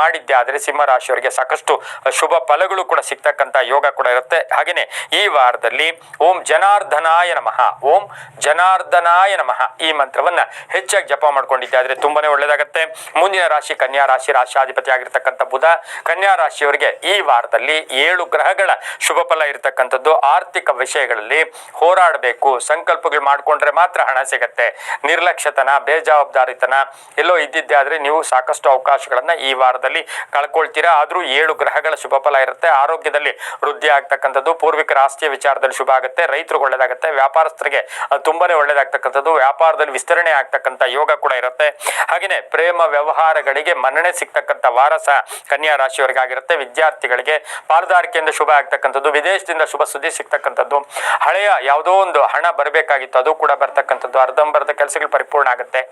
ಮಾಡಿದ್ದೆ ಆದರೆ ಸಿಂಹ ರಾಶಿಯವರಿಗೆ ಸಾಕಷ್ಟು ಶುಭ ಫಲಗಳು ಕೂಡ ಸಿಗ್ತಕ್ಕಂಥ ಯೋಗ ಕೂಡ ಇರುತ್ತೆ. ಹಾಗೇನೆ ಈ ವಾರದಲ್ಲಿ ಓಂ ಜನಾರ್ದನಾಯ ನಮಃ, ಓಂ ಜನಾರ್ದನಾಯ ನಮಃ ಈ ಮಂತ್ರವನ್ನ ಹೆಚ್ಚಾಗಿ ಜಪ ಮಾಡ್ಕೊಂಡಿದ್ದಾದ್ರೆ ತುಂಬಾನೇ ಒಳ್ಳೆಯದಾಗುತ್ತೆ. ಮುಂದಿನ ರಾಶಿ ಕನ್ಯಾ ರಾಶಿ, ರಾಶಿಯಾಧಿಪತಿ ಆಗಿರ್ತಕ್ಕಂಥ ಬುಧ. ಕನ್ಯಾ ರಾಶಿಯವರಿಗೆ ಈ ವಾರದಲ್ಲಿ 7 ಗ್ರಹಗಳ ಶುಭ ಫಲ ಇರತಕ್ಕಂಥದ್ದು. ಆರ್ಥಿಕ ವಿಷಯಗಳಲ್ಲಿ ಹೋರಾಡಬೇಕು, ಸಂಕಲ್ಪಗಳು ಮಾಡ್ಕೊಂಡ್ರೆ ಮಾತ್ರ ಹಣ ಸಿಗತ್ತೆ. ನಿರ್ಲಕ್ಷ್ಯತನ, ಬೇಜವಾಬ್ದಾರಿತನ ಎಲ್ಲೋ ಇದ್ದಿದ್ದೆ ಆದ್ರೆ ನೀವು ಸಾಕಷ್ಟು ಅವಕಾಶಗಳನ್ನ ಈ ವಾರದಲ್ಲಿ ಕಳ್ಕೊಳ್ತೀರಾ. ಆದ್ರೂ 7 ಗ್ರಹಗಳ ಶುಭ ಫಲ ಇರುತ್ತೆ. ಆರೋಗ್ಯದಲ್ಲಿ ವೃದ್ಧಿ ಆಗ್ತಕ್ಕಂಥದ್ದು, ಪೂರ್ವಿಕರ ಆಸ್ತಿಯ ವಿಚಾರದಲ್ಲಿ ಶುಭ ಆಗುತ್ತೆ, ರೈತರಿಗೆ ಒಳ್ಳೆದಾಗುತ್ತೆ, ವ್ಯಾಪಾರಸ್ಥರಿಗೆ ತುಂಬಾನೇ ಒಳ್ಳೆದಾಗ್ತಕ್ಕಂಥದ್ದು, ವ್ಯಾಪಾರದಲ್ಲಿ ವಿಸ್ತರಣೆ ಆಗ್ತಕ್ಕಂಥ ಯೋಗ ಕೂಡ ಇರುತ್ತೆ. ಹಾಗೇನೆ ಪ್ರೇಮ ವ್ಯವಹಾರಗಳಿಗೆ ಮನ್ನಣೆ ಸಿಗ್ತಕ್ಕಂಥ ವಾರ ಸಹ ಕನ್ಯಾ ರಾಶಿಯವರಿಗಾಗಿರುತ್ತೆ. ವಿದ್ಯಾರ್ಥಿಗಳಿಗೆ ಪಾಲುದಾರಿಕೆಯಿಂದ ಶುಭ ಆಗ್ತಕ್ಕಂಥದ್ದು, ವಿದೇಶದಿಂದ ಶುಭ ಸುದ್ದಿ ಸಿಗ್ತಕ್ಕಂಥದ್ದು, ಹಳೆಯ ಯಾವುದೋ ಒಂದು ಹಣ ಬರಬೇಕಾಗಿತ್ತು ಅದು ಕೂಡ ಬರ್ತಕ್ಕಂಥದ್ದು, ಅರ್ಧಂಬರ್ಧ ಕೆಲಸಗಳು ಪರಿಪೂರ್ಣ ಆಗುತ್ತೆ,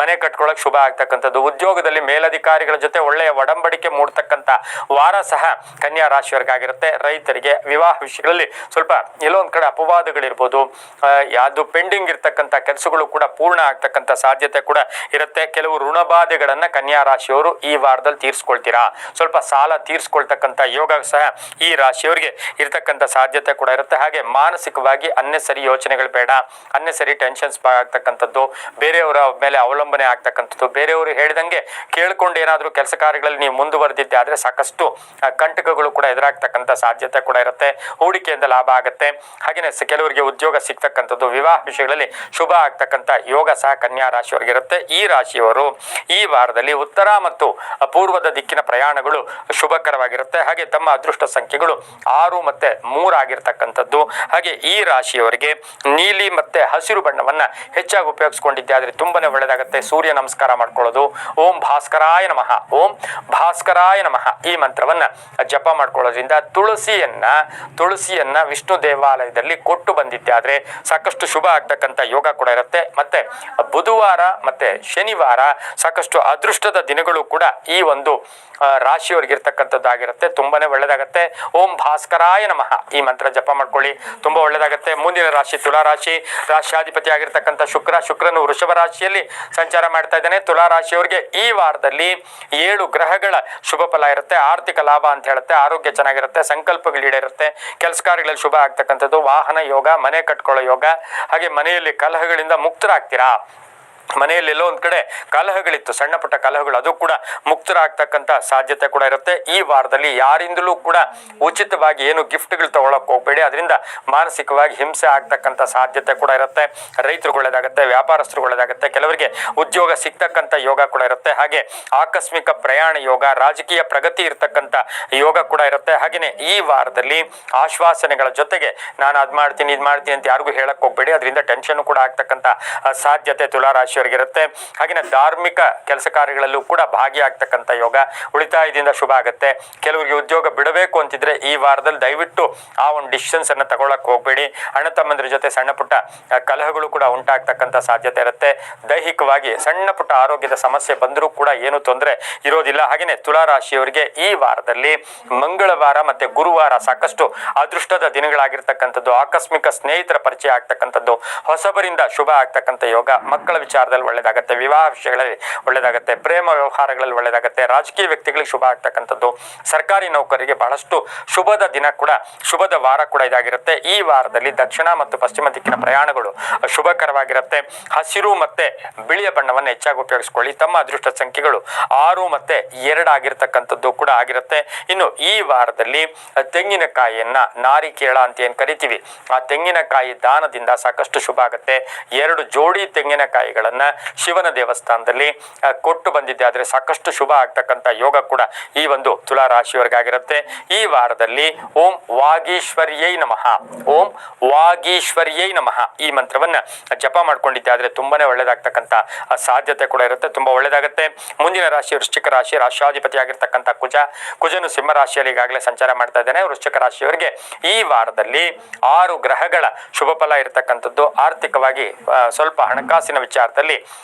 ಮನೆ ಕಟ್ಕೊಳ್ಳೋಕೆ ಶುಭ ಆಗ್ತಕ್ಕಂಥದ್ದು, ಉದ್ಯೋಗದಲ್ಲಿ ಮೇಲಧಿಕಾರಿಗಳ ಜೊತೆ ಒಳ್ಳೆಯ ಒಡಂಬಡಿಕೆ ಮೂಡ್ತಕ್ಕಂಥ ವಾರ ಸಹ ಕನ್ಯಾ ರಾಶಿಯವರಿಗಾಗಿರುತ್ತೆ. ರೈತರಿಗೆ ವಿವಾಹ ವಿಷಯಗಳಲ್ಲಿ ಸ್ವಲ್ಪ ಎಲ್ಲೊಂದ್ ಕಡೆ ಅಪವಾದಗಳಿರ್ಬೋದು, ಯಾವುದು ಪೆಂಡಿಂಗ್ ಇರ್ತಕ್ಕಂಥ ಕೆಲಸಗಳು ಕೂಡ ಪೂರ್ಣ ಆಗ್ತಕ್ಕಂಥ ಸಾಧ್ಯತೆ ಕೂಡ ಇರುತ್ತೆ. ಕೆಲವು ಋಣಬಾಧೆಗಳನ್ನ ಕನ್ಯಾ ರಾಶಿಯವರು ಈ ವಾರದಲ್ಲಿ ತೀರಿಸ್ಕೊಳ್ತೀರಾ. ಸ್ವಲ್ಪ ಸಾಲ ತೀರಿಸ್ಕೊಳ್ತಕ್ಕಂಥ ಯೋಗ ಸಹ ಈ ರಾಶಿಯವರಿಗೆ ಇರ್ತಕ್ಕಂಥ ಸಾಧ್ಯತೆ ಕೂಡ ಇರುತ್ತೆ. ಹಾಗೆ ಮಾನಸಿಕವಾಗಿ ಅನ್ನೆಸರಿ ಯೋಚನೆಗಳು ಬೇಡ, ಅನ್ನೆಸರಿ ಟೆನ್ಷನ್ಸ್ ಆಗ್ತಕ್ಕಂಥದ್ದು, ಬೇರೆಯವರ ಮೇಲೆ ಅವಲಂಬನೆ ಆಗ್ತಕ್ಕಂಥದ್ದು, ಬೇರೆಯವರು ಹೇಳಿದಂಗೆ ಕೇಳ್ಕೊಂಡು ಏನಾದರೂ ಕೆಲಸ ಕಾರ್ಯಗಳಲ್ಲಿ ನೀವು ಮುಂದುವರೆದಿದ್ದೆ ಆದ್ರೆ ಸಾಕಷ್ಟು ಕಂಟಕಗಳು ಕೂಡ ಎದುರಾಗ್ತಕ್ಕಂಥ ಸಾಧ್ಯತೆ ಕೂಡ ಇರುತ್ತೆ. ಹೂಡಿಕೆಯಿಂದ ಲಾಭ ಆಗುತ್ತೆ. ಹಾಗೆಯೇ ಕೆಲವರಿಗೆ ಉದ್ಯೋಗ ಸಿಗ್ತಕ್ಕಂಥದ್ದು, ವಿವಾಹ ವಿಷಯಗಳಲ್ಲಿ ಶುಭ ಆಗ್ತಕ್ಕಂಥ ಯೋಗ ಸಹ ಕನ್ಯಾ ರಾಶಿಯವರಿಗೆ ಇರುತ್ತೆ. ಈ ರಾಶಿಯವರು ಈ ವಾರದಲ್ಲಿ ಉತ್ತರ ಮತ್ತು ಪೂರ್ವದ ದಿಕ್ಕಿನ ಪ್ರಯಾಣಗಳು ಶುಭಕರವಾಗಿರುತ್ತೆ. ಹಾಗೆ ತಮ್ಮ ಅದೃಷ್ಟ ಸಂಖ್ಯೆಗಳು 6 ಮತ್ತು 3 ಆಗಿರ್ತಕ್ಕಂಥದ್ದು. ಹಾಗೆ ಈ ರಾಶಿಯವರಿಗೆ ನೀಲಿ ಮತ್ತೆ ಹಸಿರು ಬಣ್ಣವನ್ನ ಹೆಚ್ಚಾಗಿ ಉಪಯೋಗಿಸ್ಕೊಂಡಿದ್ದೆ ಆದ್ರೆ ತುಂಬಾನೇ ಒಳ್ಳೆಯದಾಗುತ್ತೆ. ಸೂರ್ಯ ನಮಸ್ಕಾರ ಮಾಡ್ಕೊಳ್ಳೋದು, ಓಂ ಭಾಸ್ಕರಾಯ ನಮಃ, ಓಂ ಭಾಸ್ಕರಾಯ ನಮಃ ಈ ಮಂತ್ರವನ್ನ ಜಪ ಮಾಡ್ಕೊಳ್ಳೋದ್ರಿಂದ ತುಳಸಿಯನ್ನ ವಿಷ್ಣು ದೇವಾಲಯದಲ್ಲಿ ಕೊಟ್ಟು ಬಂದಿದ್ದೆ ಆದ್ರೆ ಸಾಕಷ್ಟು ಶುಭ ಆಗ್ತಕ್ಕಂಥ ಯೋಗ ಕೂಡ ಇರುತ್ತೆ. ಮತ್ತೆ ಬುಧವಾರ ಮತ್ತೆ ಶನಿವಾರ ಸಾಕಷ್ಟು ಅದೃಷ್ಟದ ದಿನಗಳು ಕೂಡ ಈ ಒಂದು ರಾಶಿಯವರಿಗಿರ್ತಕ್ಕಂಥದ್ದಾಗಿರುತ್ತೆ. ತುಂಬಾನೇ ಒಳ್ಳೆದಾಗತ್ತೆ. ಓಂ ಭಾಸ್ಕರಾಯ ನಮಃ ಈ ಮಂತ್ರ ಜಪ ಮಾಡ್ಕೊಳ್ಳಿ, ತುಂಬಾ ಒಳ್ಳೆದಾಗತ್ತೆ. ಮುಂದಿನ ರಾಶಿ ತುಲಾ ರಾಶಿ, ರಾಶಿಯಾಧಿಪತಿ ಆಗಿರ್ತಕ್ಕಂಥ ಶುಕ್ರನು ವೃಷಭ ರಾಶಿಯಲ್ಲಿ ಸಂಚಾರ ಮಾಡ್ತಾ ಇದ್ದಾನೆ. ತುಲಾ ರಾಶಿಯವರಿಗೆ ಈ ವಾರದಲ್ಲಿ 7 ಗ್ರಹಗಳ ಶುಭ ಫಲ ಇರುತ್ತೆ. ಆರ್ಥಿಕ ಲಾಭ ಅಂತ ಹೇಳುತ್ತೆ, ಆರೋಗ್ಯ ಚೆನ್ನಾಗಿರುತ್ತೆ, ಸಂಕಲ್ಪಗಳು ಈಡೇರುತ್ತೆ, ಕೆಲಸ ಕಾರ್ಯಗಳಲ್ಲಿ ಶುಭ ಆಗ್ತಕ್ಕಂಥದ್ದು, ವಾಹನ ಯೋಗ, ಮನೆ ಕಟ್ಕೊಳ್ಳೋ ಯೋಗ, ಹಾಗೆ ಮನೆಯಲ್ಲಿ ಕಲಹಗಳಿಂದ ಮುಕ್ತರಾಗ್ತೀರಾ. ಮನೆಯಲ್ಲೆಲ್ಲೋ ಒಂದ್ ಕಡೆ ಕಲಹಗಳಿತ್ತು, ಸಣ್ಣ ಪುಟ್ಟ ಕಲಹಗಳು, ಅದು ಕೂಡ ಮುಕ್ತರಾಗ್ತಕ್ಕಂಥ ಸಾಧ್ಯತೆ ಕೂಡ ಇರುತ್ತೆ. ಈ ವಾರದಲ್ಲಿ ಯಾರಿಂದಲೂ ಕೂಡ ಉಚಿತವಾಗಿ ಏನು ಗಿಫ್ಟ್ಗಳು ತಗೊಳಕ್ ಹೋಗ್ಬೇಡಿ, ಅದರಿಂದ ಮಾನಸಿಕವಾಗಿ ಹಿಂಸೆ ಆಗ್ತಕ್ಕಂಥ ಸಾಧ್ಯತೆ ಕೂಡ ಇರುತ್ತೆ. ರೈತರು ಒಳ್ಳೇದಾಗುತ್ತೆ, ವ್ಯಾಪಾರಸ್ಥರು ಒಳ್ಳೇದಾಗುತ್ತೆ, ಕೆಲವರಿಗೆ ಉದ್ಯೋಗ ಸಿಗ್ತಕ್ಕಂಥ ಯೋಗ ಕೂಡ ಇರುತ್ತೆ. ಹಾಗೆ ಆಕಸ್ಮಿಕ ಪ್ರಯಾಣ ಯೋಗ, ರಾಜಕೀಯ ಪ್ರಗತಿ ಇರ್ತಕ್ಕಂಥ ಯೋಗ ಕೂಡ ಇರುತ್ತೆ. ಹಾಗೆಯೇ ಈ ವಾರದಲ್ಲಿ ಆಶ್ವಾಸನೆಗಳ ಜೊತೆಗೆ ನಾನು ಅದ್ ಮಾಡ್ತೀನಿ ಇದ್ ಮಾಡ್ತೀನಿ ಅಂತ ಯಾರಿಗೂ ಹೇಳಕ್ ಹೋಗ್ಬೇಡಿ, ಅದರಿಂದ ಟೆನ್ಷನ್ ಕೂಡ ಆಗ್ತಕ್ಕಂಥ ಸಾಧ್ಯತೆ ತುಲಾರಾಶಿಯವರಿಗಿರುತ್ತೆ. ಹಾಗೆಯೇ ಧಾರ್ಮಿಕ ಕೆಲಸ ಕಾರ್ಯಗಳಲ್ಲೂ ಕೂಡ ಭಾಗಿಯಾಗ್ತಕ್ಕಂಥ ಯೋಗ, ಉಳಿತಾಯದಿಂದ ಶುಭ ಆಗುತ್ತೆ. ಕೆಲವರಿಗೆ ಉದ್ಯೋಗ ಬಿಡಬೇಕು ಅಂತಿದ್ರೆ ಈ ವಾರದಲ್ಲಿ ದಯವಿಟ್ಟು ಆ ಒಂದು ಡಿಸಿಷನ್ಸ್ ಅನ್ನ ತಗೊಳಕ್ ಹೋಗ್ಬೇಡಿ. ಅಣ್ಣ ತಮ್ಮಂದ್ರ ಜೊತೆ ಸಣ್ಣ ಪುಟ್ಟ ಕಲಹಗಳು ಕೂಡ ಉಂಟಾಗ್ತಕ್ಕಂಥ ಸಾಧ್ಯತೆ ಇರುತ್ತೆ. ದೈಹಿಕವಾಗಿ ಸಣ್ಣ ಪುಟ್ಟ ಆರೋಗ್ಯದ ಸಮಸ್ಯೆ ಬಂದರೂ ಕೂಡ ಏನು ತೊಂದರೆ ಇರೋದಿಲ್ಲ. ಹಾಗೆಯೇ ತುಲಾರಾಶಿಯವರಿಗೆ ಈ ವಾರದಲ್ಲಿ ಮಂಗಳವಾರ ಮತ್ತೆ ಗುರುವಾರ ಸಾಕಷ್ಟು ಅದೃಷ್ಟದ ದಿನಗಳಾಗಿರ್ತಕ್ಕಂಥದ್ದು, ಆಕಸ್ಮಿಕ ಸ್ನೇಹಿತರ ಪರಿಚಯ ಆಗ್ತಕ್ಕಂಥದ್ದು, ಹೊಸಬರಿಂದ ಶುಭ ಆಗ್ತಕ್ಕಂಥ ಯೋಗ, ಮಕ್ಕಳ ವಿಚಾರದಲ್ಲಿ ಒಳ್ಳೇದಾಗತ್ತೆ, ವಿವಾಹ ವಿಷಯಗಳಲ್ಲಿ ಒಳ್ಳೇದಾಗತ್ತೆ, ಪ್ರೇಮ ವ್ಯವಹಾರಗಳಲ್ಲಿ ಒಳ್ಳೇದಾಗತ್ತೆ, ರಾಜಕೀಯ ವ್ಯಕ್ತಿಗಳಿಗೆ ಶುಭ ಆಗ್ತಕ್ಕಂಥದ್ದು, ಸರ್ಕಾರಿ ನೌಕರರಿಗೆ ಬಹಳಷ್ಟು ಶುಭದ ದಿನ ಕೂಡ, ಶುಭದ ವಾರ ಕೂಡ ಇದಾಗಿರುತ್ತೆ. ಈ ವಾರದಲ್ಲಿ ದಕ್ಷಿಣ ಮತ್ತು ಪಶ್ಚಿಮ ದಿಕ್ಕಿನ ಪ್ರಯಾಣಗಳು ಶುಭಕರವಾಗಿರುತ್ತೆ. ಹಸಿರು ಮತ್ತೆ ಬಿಳಿಯ ಬಣ್ಣವನ್ನು ಹೆಚ್ಚಾಗಿ ಉಪಯೋಗಿಸಿಕೊಳ್ಳಿ. ತಮ್ಮ ಅದೃಷ್ಟ ಸಂಖ್ಯೆಗಳು 6 ಮತ್ತೆ 2 ಆಗಿರ್ತಕ್ಕಂಥದ್ದು ಕೂಡ ಆಗಿರುತ್ತೆ. ಇನ್ನು ಈ ವಾರದಲ್ಲಿ ತೆಂಗಿನಕಾಯಿಯನ್ನ ನಾರಿಕೇಳ ಅಂತ ಏನ್ ಕರಿತೀವಿ, ಆ ತೆಂಗಿನಕಾಯಿ ದಾನದಿಂದ ಸಾಕಷ್ಟು ಶುಭ ಆಗುತ್ತೆ. 2 ಜೋಡಿ ತೆಂಗಿನಕಾಯಿಗಳನ್ನ ಶಿವನ ದೇವಸ್ಥಾನದಲ್ಲಿ ಕೊಟ್ಟು ಬಂದಿದ್ದೆ ಆದ್ರೆ ಸಾಕಷ್ಟು ಶುಭ ಆಗ್ತಕ್ಕಂಥ ಯೋಗ ಕೂಡ ಈ ಒಂದು ತುಲಾ ರಾಶಿಯವರಿಗಾಗಿರುತ್ತೆ. ಈ ವಾರದಲ್ಲಿ ಓಂ ವಾಗೀಶ್ವರ್ಯೈ ನಮಃ, ಓಂ ವಾಗೀಶ್ವರ್ಯೈ ನಮಃ ಈ ಮಂತ್ರವನ್ನ ಜಪ ಮಾಡ್ಕೊಂಡಿದ್ದೆ ಆದ್ರೆ ತುಂಬಾನೇ ಒಳ್ಳೇದಾಗ್ತಕ್ಕಂಥ ಸಾಧ್ಯತೆ ಕೂಡ ಇರುತ್ತೆ, ತುಂಬಾ ಒಳ್ಳೇದಾಗುತ್ತೆ. ಮುಂದಿನ ರಾಶಿ ವೃಶ್ಚಿಕ ರಾಶಿ, ರಾಶಿಯಾಧಿಪತಿ ಆಗಿರ್ತಕ್ಕಂಥ ಕುಜನು ಸಿಂಹ ರಾಶಿಯಲ್ಲಿ ಈಗಾಗಲೇ ಸಂಚಾರ ಮಾಡ್ತಾ ಇದ್ದಾನೆ. ವೃಶ್ಚಿಕ ರಾಶಿಯವರಿಗೆ ಈ ವಾರದಲ್ಲಿ 6 ಗ್ರಹಗಳ ಶುಭ ಫಲ ಇರತಕ್ಕಂಥದ್ದು. ಆರ್ಥಿಕವಾಗಿ ಸ್ವಲ್ಪ ಹಣಕಾಸಿನ ವಿಚಾರದಲ್ಲಿ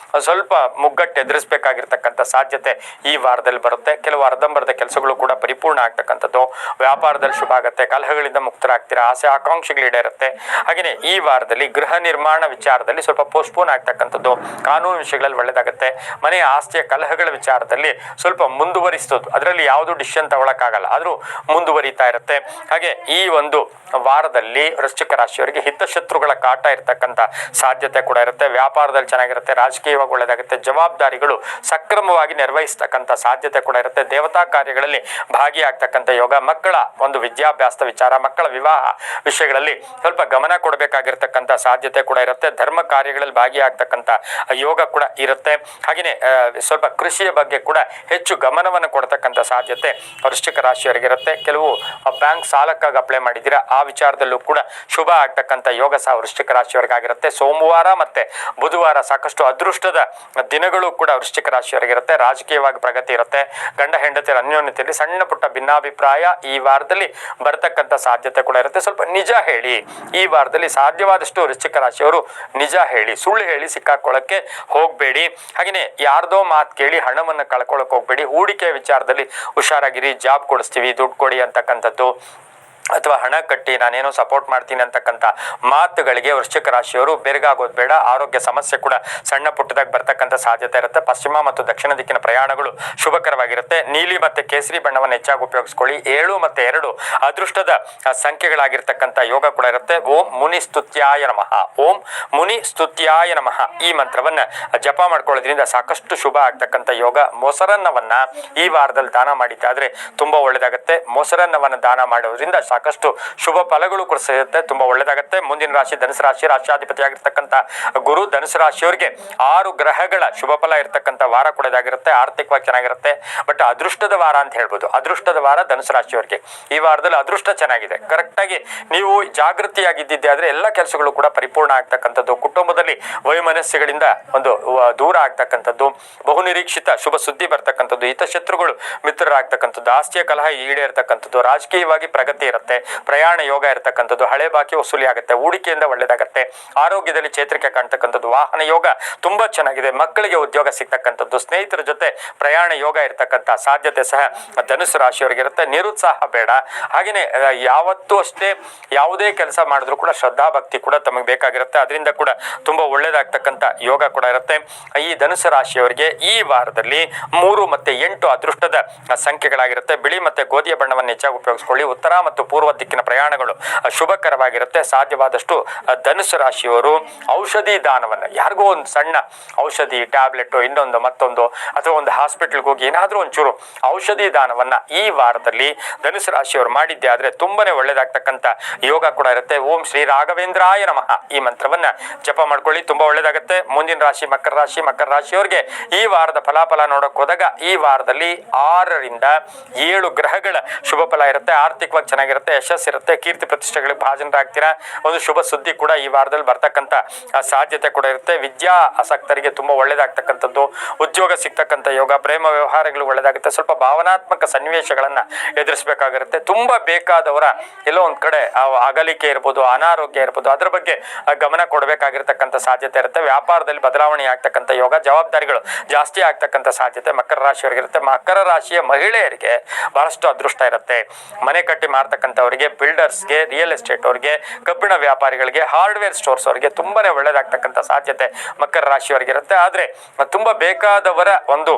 ಸ್ವಲ್ಪ ಮುಗ್ಗಟ್ಟು ಎದುರಿಸಬೇಕಾಗಿರ್ತಕ್ಕಂಥ ಸಾಧ್ಯತೆ ಈ ವಾರದಲ್ಲಿ ಬರುತ್ತೆ. ಕೆಲವು ಅರ್ಧಂಬರ್ಧ ಕೆಲಸಗಳು ಕೂಡ ಪರಿಪೂರ್ಣ ಆಗ್ತಕ್ಕಂಥದ್ದು. ವ್ಯಾಪಾರದಲ್ಲಿ ಶುಭ ಆಗುತ್ತೆ, ಕಲಹಗಳಿಂದ ಮುಕ್ತರಾಗ್ತೀರಾ, ಆಸೆ ಆಕಾಂಕ್ಷೆಗಳು ಈಡೇರುತ್ತೆ. ಹಾಗೆಯೇ ಈ ವಾರದಲ್ಲಿ ಗೃಹ ನಿರ್ಮಾಣ ವಿಚಾರದಲ್ಲಿ ಸ್ವಲ್ಪ ಪೋಸ್ಟ್ಪೋನ್ ಆಗ್ತಕ್ಕಂಥದ್ದು, ಕಾನೂನು ವಿಷಯಗಳಲ್ಲಿ ಒಳ್ಳೇದಾಗುತ್ತೆ. ಮನೆಯ ಆಸ್ತಿಯ ಕಲಹಗಳ ವಿಚಾರದಲ್ಲಿ ಸ್ವಲ್ಪ ಮುಂದುವರಿಸೋದು, ಅದರಲ್ಲಿ ಯಾವುದು ಡಿಸಿಷನ್ ತಗೊಳಕ್ಕಾಗಲ್ಲ, ಆದ್ರೂ ಮುಂದುವರಿತಾ ಇರುತ್ತೆ. ಹಾಗೆ ಈ ಒಂದು ವಾರದಲ್ಲಿ ವೃಶ್ಚಿಕ ರಾಶಿಯವರಿಗೆ ಹಿತಶತ್ರುಗಳ ಕಾಟ ಇರತಕ್ಕಂಥ ಸಾಧ್ಯತೆ ಕೂಡ ಇರುತ್ತೆ. ವ್ಯಾಪಾರದಲ್ಲಿ ಚೆನ್ನಾಗಿರುತ್ತೆ, ರಾಜಕೀಯವಾಗಿ ಒಳ್ಳೇದಾಗುತ್ತೆ, ಜವಾಬ್ದಾರಿಗಳು ಸಕ್ರಮವಾಗಿ ನಿರ್ವಹಿಸ್ತಕ್ಕಂಥ ಸಾಧ್ಯತೆ ಕೂಡ ಇರುತ್ತೆ. ದೇವತಾ ಕಾರ್ಯಗಳಲ್ಲಿ ಭಾಗಿಯಾಗ್ತಕ್ಕಂಥ ಯೋಗ, ಮಕ್ಕಳ ಒಂದು ವಿದ್ಯಾಭ್ಯಾಸದ ವಿಚಾರ, ಮಕ್ಕಳ ವಿವಾಹ ವಿಷಯಗಳಲ್ಲಿ ಸ್ವಲ್ಪ ಗಮನ ಕೊಡಬೇಕಾಗಿರ್ತಕ್ಕಂಥ ಸಾಧ್ಯತೆ ಕೂಡ ಇರುತ್ತೆ. ಧರ್ಮ ಕಾರ್ಯಗಳಲ್ಲಿ ಭಾಗಿಯಾಗ್ತಕ್ಕಂಥ ಯೋಗ ಕೂಡ ಇರುತ್ತೆ. ಹಾಗೆಯೇ ಸ್ವಲ್ಪ ಕೃಷಿಯ ಬಗ್ಗೆ ಕೂಡ ಹೆಚ್ಚು ಗಮನವನ್ನು ಕೊಡ್ತಕ್ಕಂಥ ಸಾಧ್ಯತೆ ವೃಶ್ಚಿಕ ರಾಶಿಯವರಿಗಿರುತ್ತೆ. ಕೆಲವು ಬ್ಯಾಂಕ್ ಸಾಲಕ್ಕಾಗಿ ಅಪ್ಲೈ ಮಾಡಿದ್ದೀರಾ, ಆ ವಿಚಾರದಲ್ಲೂ ಕೂಡ ಶುಭ ಆಗ್ತಕ್ಕಂಥ ಯೋಗ ಸಹ ವೃಶ್ಚಿಕ ರಾಶಿಯವರಿಗಾಗಿರುತ್ತೆ. ಸೋಮವಾರ ಮತ್ತೆ ಬುಧವಾರ ಸಾಕಷ್ಟು ಅದೃಷ್ಟದ ದಿನಗಳು ಕೂಡ ವೃಶ್ಚಿಕ ರಾಶಿಯವರಿಗಿರುತ್ತೆ. ರಾಜಕೀಯವಾಗಿ ಪ್ರಗತಿ ಇರುತ್ತೆ. ಗಂಡ ಹೆಂಡತಿಯರ ಅನ್ಯೋನ್ಯತೆಯಲ್ಲಿ ಸಣ್ಣ ಪುಟ್ಟ ಭಿನ್ನಾಭಿಪ್ರಾಯ ಈ ವಾರದಲ್ಲಿ ಬರ್ತಕ್ಕಂಥ ಸಾಧ್ಯತೆ ಕೂಡ ಇರುತ್ತೆ. ಸ್ವಲ್ಪ ನಿಜ ಹೇಳಿ, ಈ ವಾರದಲ್ಲಿ ಸಾಧ್ಯವಾದಷ್ಟು ವೃಶ್ಚಿಕ ರಾಶಿಯವರು ನಿಜ ಹೇಳಿ, ಸುಳ್ಳು ಹೇಳಿ ಸಿಕ್ಕಾಕೊಳ್ಳಕ್ಕೆ ಹೋಗ್ಬೇಡಿ. ಹಾಗೆಯೇ ಯಾರ್ದೋ ಮಾತು ಕೇಳಿ ಹಣವನ್ನು ಕಳ್ಕೊಳ್ಳೋಕೆ ಹೋಗ್ಬೇಡಿ. ಹೂಡಿಕೆ ವಿಚಾರದಲ್ಲಿ ಹುಷಾರಾಗಿರಿ. ಜಾಬ್ ಕೊಡಿಸ್ತೀವಿ, ದುಡ್ಡು ಕೊಡಿ ಅಂತಕ್ಕಂಥದ್ದು ಅಥವಾ ಹಣ ಕಟ್ಟಿ ನಾನೇನೋ ಸಪೋರ್ಟ್ ಮಾಡ್ತೀನಿ ಅಂತಕ್ಕಂಥ ಮಾತುಗಳಿಗೆ ವೃಶ್ಚಿಕ ರಾಶಿಯವರು ಬೆರಗಾಗೋದು ಬೇಡ. ಆರೋಗ್ಯ ಸಮಸ್ಯೆ ಕೂಡ ಸಣ್ಣ ಪುಟ್ಟದಾಗಿ ಬರ್ತಕ್ಕಂಥ ಸಾಧ್ಯತೆ ಇರುತ್ತೆ. ಪಶ್ಚಿಮ ಮತ್ತು ದಕ್ಷಿಣ ದಿಕ್ಕಿನ ಪ್ರಯಾಣಗಳು ಶುಭಕರವಾಗಿರುತ್ತೆ. ನೀಲಿ ಮತ್ತೆ ಕೇಸರಿ ಬಣ್ಣವನ್ನು ಹೆಚ್ಚಾಗಿ ಉಪಯೋಗಿಸ್ಕೊಳ್ಳಿ. 7 ಮತ್ತೆ 2 ಅದೃಷ್ಟದ ಸಂಖ್ಯೆಗಳಾಗಿರ್ತಕ್ಕಂಥ ಯೋಗ ಕೂಡ ಇರುತ್ತೆ. ಓಂ ಮುನಿ ಸ್ತುತ್ಯಾಯ ನಮಃ, ಓಂ ಮುನಿ ಸ್ತುತ್ಯಾಯ ನಮಃ ಈ ಮಂತ್ರವನ್ನ ಜಪ ಮಾಡ್ಕೊಳ್ಳೋದ್ರಿಂದ ಸಾಕಷ್ಟು ಶುಭ ಆಗ್ತಕ್ಕಂಥ ಯೋಗ. ಮೊಸರನ್ನವನ್ನ ಈ ವಾರದಲ್ಲಿ ದಾನ ಮಾಡಿದ್ದಾದ್ರೆ ತುಂಬಾ ಒಳ್ಳೇದಾಗುತ್ತೆ. ಮೊಸರನ್ನವನ್ನ ದಾನ ಮಾಡೋದ್ರಿಂದ ಸಾಕಷ್ಟು ಶುಭ ಫಲಗಳು ಕೂಡ ಸಿಗುತ್ತೆ, ತುಂಬಾ ಒಳ್ಳೇದಾಗುತ್ತೆ. ಮುಂದಿನ ರಾಶಿ ಧನುಸು ರಾಶಿ, ರಾಶಿಯಾಧಿಪತಿ ಆಗಿರ್ತಕ್ಕಂಥ ಗುರು. ಧನುಸು ರಾಶಿಯವರಿಗೆ 6 ಗ್ರಹಗಳ ಶುಭ ಫಲ ಇರ್ತಕ್ಕಂಥ ವಾರ ಕೂಡ ಇದಾಗಿರುತ್ತೆ. ಆರ್ಥಿಕವಾಗಿ ಚೆನ್ನಾಗಿರುತ್ತೆ, ಬಟ್ ಅದೃಷ್ಟದ ವಾರ ಅಂತ ಹೇಳ್ಬೋದು. ಅದೃಷ್ಟದ ವಾರ ಧನುಸು ರಾಶಿಯವರಿಗೆ ಈ ವಾರದಲ್ಲಿ ಅದೃಷ್ಟ ಚೆನ್ನಾಗಿದೆ. ಕರೆಕ್ಟ್ ಆಗಿ ನೀವು ಜಾಗೃತಿಯಾಗಿದ್ದಿದ್ದೆ ಆದ್ರೆ ಎಲ್ಲ ಕೆಲಸಗಳು ಕೂಡ ಪರಿಪೂರ್ಣ ಆಗ್ತಕ್ಕಂಥದ್ದು. ಕುಟುಂಬದಲ್ಲಿ ವೈಮನಸ್ಸುಗಳಿಂದ ಒಂದು ದೂರ ಆಗ್ತಕ್ಕಂಥದ್ದು, ಬಹುನಿರೀಕ್ಷಿತ ಶುಭ ಸುದ್ದಿ ಬರ್ತಕ್ಕಂಥದ್ದು, ಹಿತಶತ್ರುಗಳು ಮಿತ್ರರಾಗ್ತಕ್ಕಂಥದ್ದು, ಆಸ್ತಿಯ ಕಲಹ ಈಡೇರ್ತಕ್ಕಂಥದ್ದು, ರಾಜಕೀಯವಾಗಿ ಪ್ರಗತಿ ಇರುತ್ತೆ, ಪ್ರಯಾಣ ಯೋಗ ಇರತಕ್ಕಂಥದ್ದು, ಹಳೆ ಬಾಕಿ ವಸೂಲಿ ಆಗುತ್ತೆ, ಹೂಡಿಕೆಯಿಂದ ಒಳ್ಳೇದಾಗುತ್ತೆ. ಆರೋಗ್ಯದಲ್ಲಿ ಚೇತರಿಕೆ ಕಾಣ್ತಕ್ಕಂಥದ್ದು, ವಾಹನ ಯೋಗ ತುಂಬಾ ಚೆನ್ನಾಗಿದೆ. ಮಕ್ಕಳಿಗೆ ಉದ್ಯೋಗ ಸಿಗ್ತಕ್ಕಂಥದ್ದು, ಸ್ನೇಹಿತರ ಜೊತೆ ಪ್ರಯಾಣ ಯೋಗ ಇರತಕ್ಕಂಥ ಸಾಧ್ಯತೆ ಸಹ ಧನುಸು ರಾಶಿಯವರಿಗಿರುತ್ತೆ. ನಿರುತ್ಸಾಹ ಬೇಡ. ಹಾಗೆಯೇ ಯಾವತ್ತೂ ಅಷ್ಟೇ ಯಾವುದೇ ಕೆಲಸ ಮಾಡಿದ್ರು ಕೂಡ ಶ್ರದ್ಧಾ ಭಕ್ತಿ ಕೂಡ ತಮಗೆ ಬೇಕಾಗಿರುತ್ತೆ. ಅದರಿಂದ ಕೂಡ ತುಂಬಾ ಒಳ್ಳೇದಾಗ್ತಕ್ಕಂಥ ಯೋಗ ಕೂಡ ಇರುತ್ತೆ. ಈ ಧನುಸು ರಾಶಿಯವರಿಗೆ ಈ ವಾರದಲ್ಲಿ 3 ಮತ್ತೆ 8 ಅದೃಷ್ಟದ ಸಂಖ್ಯೆಗಳಾಗಿರುತ್ತೆ. ಬಿಳಿ ಮತ್ತೆ ಗೋಧಿಯ ಬಣ್ಣವನ್ನು ಹೆಚ್ಚಾಗಿ ಉಪಯೋಗಿಸಿಕೊಳ್ಳಿ. ಉತ್ತರ ಮತ್ತು ಪೂರ್ವ ದಿಕ್ಕಿನ ಪ್ರಯಾಣಗಳು ಶುಭಕರವಾಗಿರುತ್ತೆ. ಸಾಧ್ಯವಾದಷ್ಟು ಧನುಸು ರಾಶಿಯವರು ಔಷಧಿ ದಾನವನ್ನ, ಯಾರಿಗೋ ಒಂದು ಸಣ್ಣ ಔಷಧಿ, ಟ್ಯಾಬ್ಲೆಟ್, ಇನ್ನೊಂದು ಮತ್ತೊಂದು, ಅಥವಾ ಒಂದು ಹಾಸ್ಪಿಟಲ್ಗೆ ಹೋಗಿ ಏನಾದರೂ ಒಂಚೂರು ಔಷಧಿ ದಾನವನ್ನ ಈ ವಾರದಲ್ಲಿ ಧನುಸು ರಾಶಿಯವರು ಮಾಡಿದ್ದೆ ಆದ್ರೆ ತುಂಬಾನೇ ಒಳ್ಳೇದಾಗ್ತಕ್ಕಂಥ ಯೋಗ ಕೂಡ ಇರುತ್ತೆ. ಓಂ ಶ್ರೀ ರಾಘವೇಂದ್ರಾಯ ನಮಃ ಈ ಮಂತ್ರವನ್ನ ಜಪ ಮಾಡ್ಕೊಳ್ಳಿ, ತುಂಬಾ ಒಳ್ಳೇದಾಗುತ್ತೆ. ಮುಂದಿನ ರಾಶಿ ಮಕರ ರಾಶಿ. ಮಕರ ರಾಶಿಯವರಿಗೆ ಈ ವಾರದ ಫಲಾಫಲ ನೋಡಕ್ ಹೋದಾಗ ಈ ವಾರದಲ್ಲಿ 6 ರಿಂದ 7 ಗ್ರಹಗಳ ಶುಭ ಫಲ ಇರುತ್ತೆ. ಆರ್ಥಿಕವಾಗಿ ಚೆನ್ನಾಗಿರುತ್ತೆ, ಯಶಸ್ಸಿರುತ್ತೆ, ಕೀರ್ತಿ ಪ್ರತಿಷ್ಠೆಗಳಿಗೆ ಭಾಜನರಾಗ್ತೀರಾ. ಒಂದು ಶುಭ ಸುದ್ದಿ ಕೂಡ ಈ ವಾರದಲ್ಲಿ ಬರ್ತಕ್ಕಂಥ ಸಾಧ್ಯತೆ ಕೂಡ ಇರುತ್ತೆ. ವಿದ್ಯಾ ಆಸಕ್ತರಿಗೆ ತುಂಬಾ ಒಳ್ಳೇದಾಗ್ತಕ್ಕಂಥದ್ದು, ಉದ್ಯೋಗ ಸಿಗ್ತಕ್ಕಂಥ ಯೋಗ, ಪ್ರೇಮ ವ್ಯವಹಾರಗಳು ಒಳ್ಳೇದಾಗುತ್ತೆ. ಸ್ವಲ್ಪ ಭಾವನಾತ್ಮಕ ಸನ್ನಿವೇಶಗಳನ್ನ ಎದುರಿಸಬೇಕಾಗಿರುತ್ತೆ. ತುಂಬಾ ಬೇಕಾದವರ ಎಲ್ಲೋ ಒಂದ್ ಕಡೆ ಅಗಲಿಕೆ ಇರ್ಬೋದು, ಅನಾರೋಗ್ಯ ಇರ್ಬೋದು, ಅದ್ರ ಬಗ್ಗೆ ಗಮನ ಕೊಡಬೇಕಾಗಿರ್ತಕ್ಕಂಥ ಸಾಧ್ಯತೆ ಇರುತ್ತೆ. ವ್ಯಾಪಾರದಲ್ಲಿ ಬದಲಾವಣೆ ಆಗ್ತಕ್ಕಂಥ ಯೋಗ, ಜವಾಬ್ದಾರಿಗಳು ಜಾಸ್ತಿ ಆಗ್ತಕ್ಕಂಥ ಸಾಧ್ಯತೆ ಮಕರ ರಾಶಿಯವರಿಗೆ ಇರುತ್ತೆ. ಮಕರ ರಾಶಿಯ ಮಹಿಳೆಯರಿಗೆ ಬಹಳಷ್ಟು ಅದೃಷ್ಟ ಇರುತ್ತೆ. ಮನೆ ಕಟ್ಟಿ ಮಾರ್ತಕ್ಕಂಥವರಿಗೆ, ಬಿಲ್ಡರ್ಸ್ಗೆ, ರಿಯಲ್ ಎಸ್ಟೇಟ್ ಅವರಿಗೆ, ಕಬ್ಬಿಣ ವ್ಯಾಪಾರಿಗಳಿಗೆ, ಹಾರ್ಡ್ವೇರ್ ಸ್ಟೋರ್ಸ್ ಅವರಿಗೆ ತುಂಬಾನೇ ಒಳ್ಳೇದಾಗ್ತಕ್ಕಂಥ ಸಾಧ್ಯತೆ ಮಕರ ರಾಶಿಯವರಿಗೆ ಇರುತ್ತೆ. ಆದ್ರೆ ತುಂಬಾ ಬೇಕಾದವರ ಒಂದು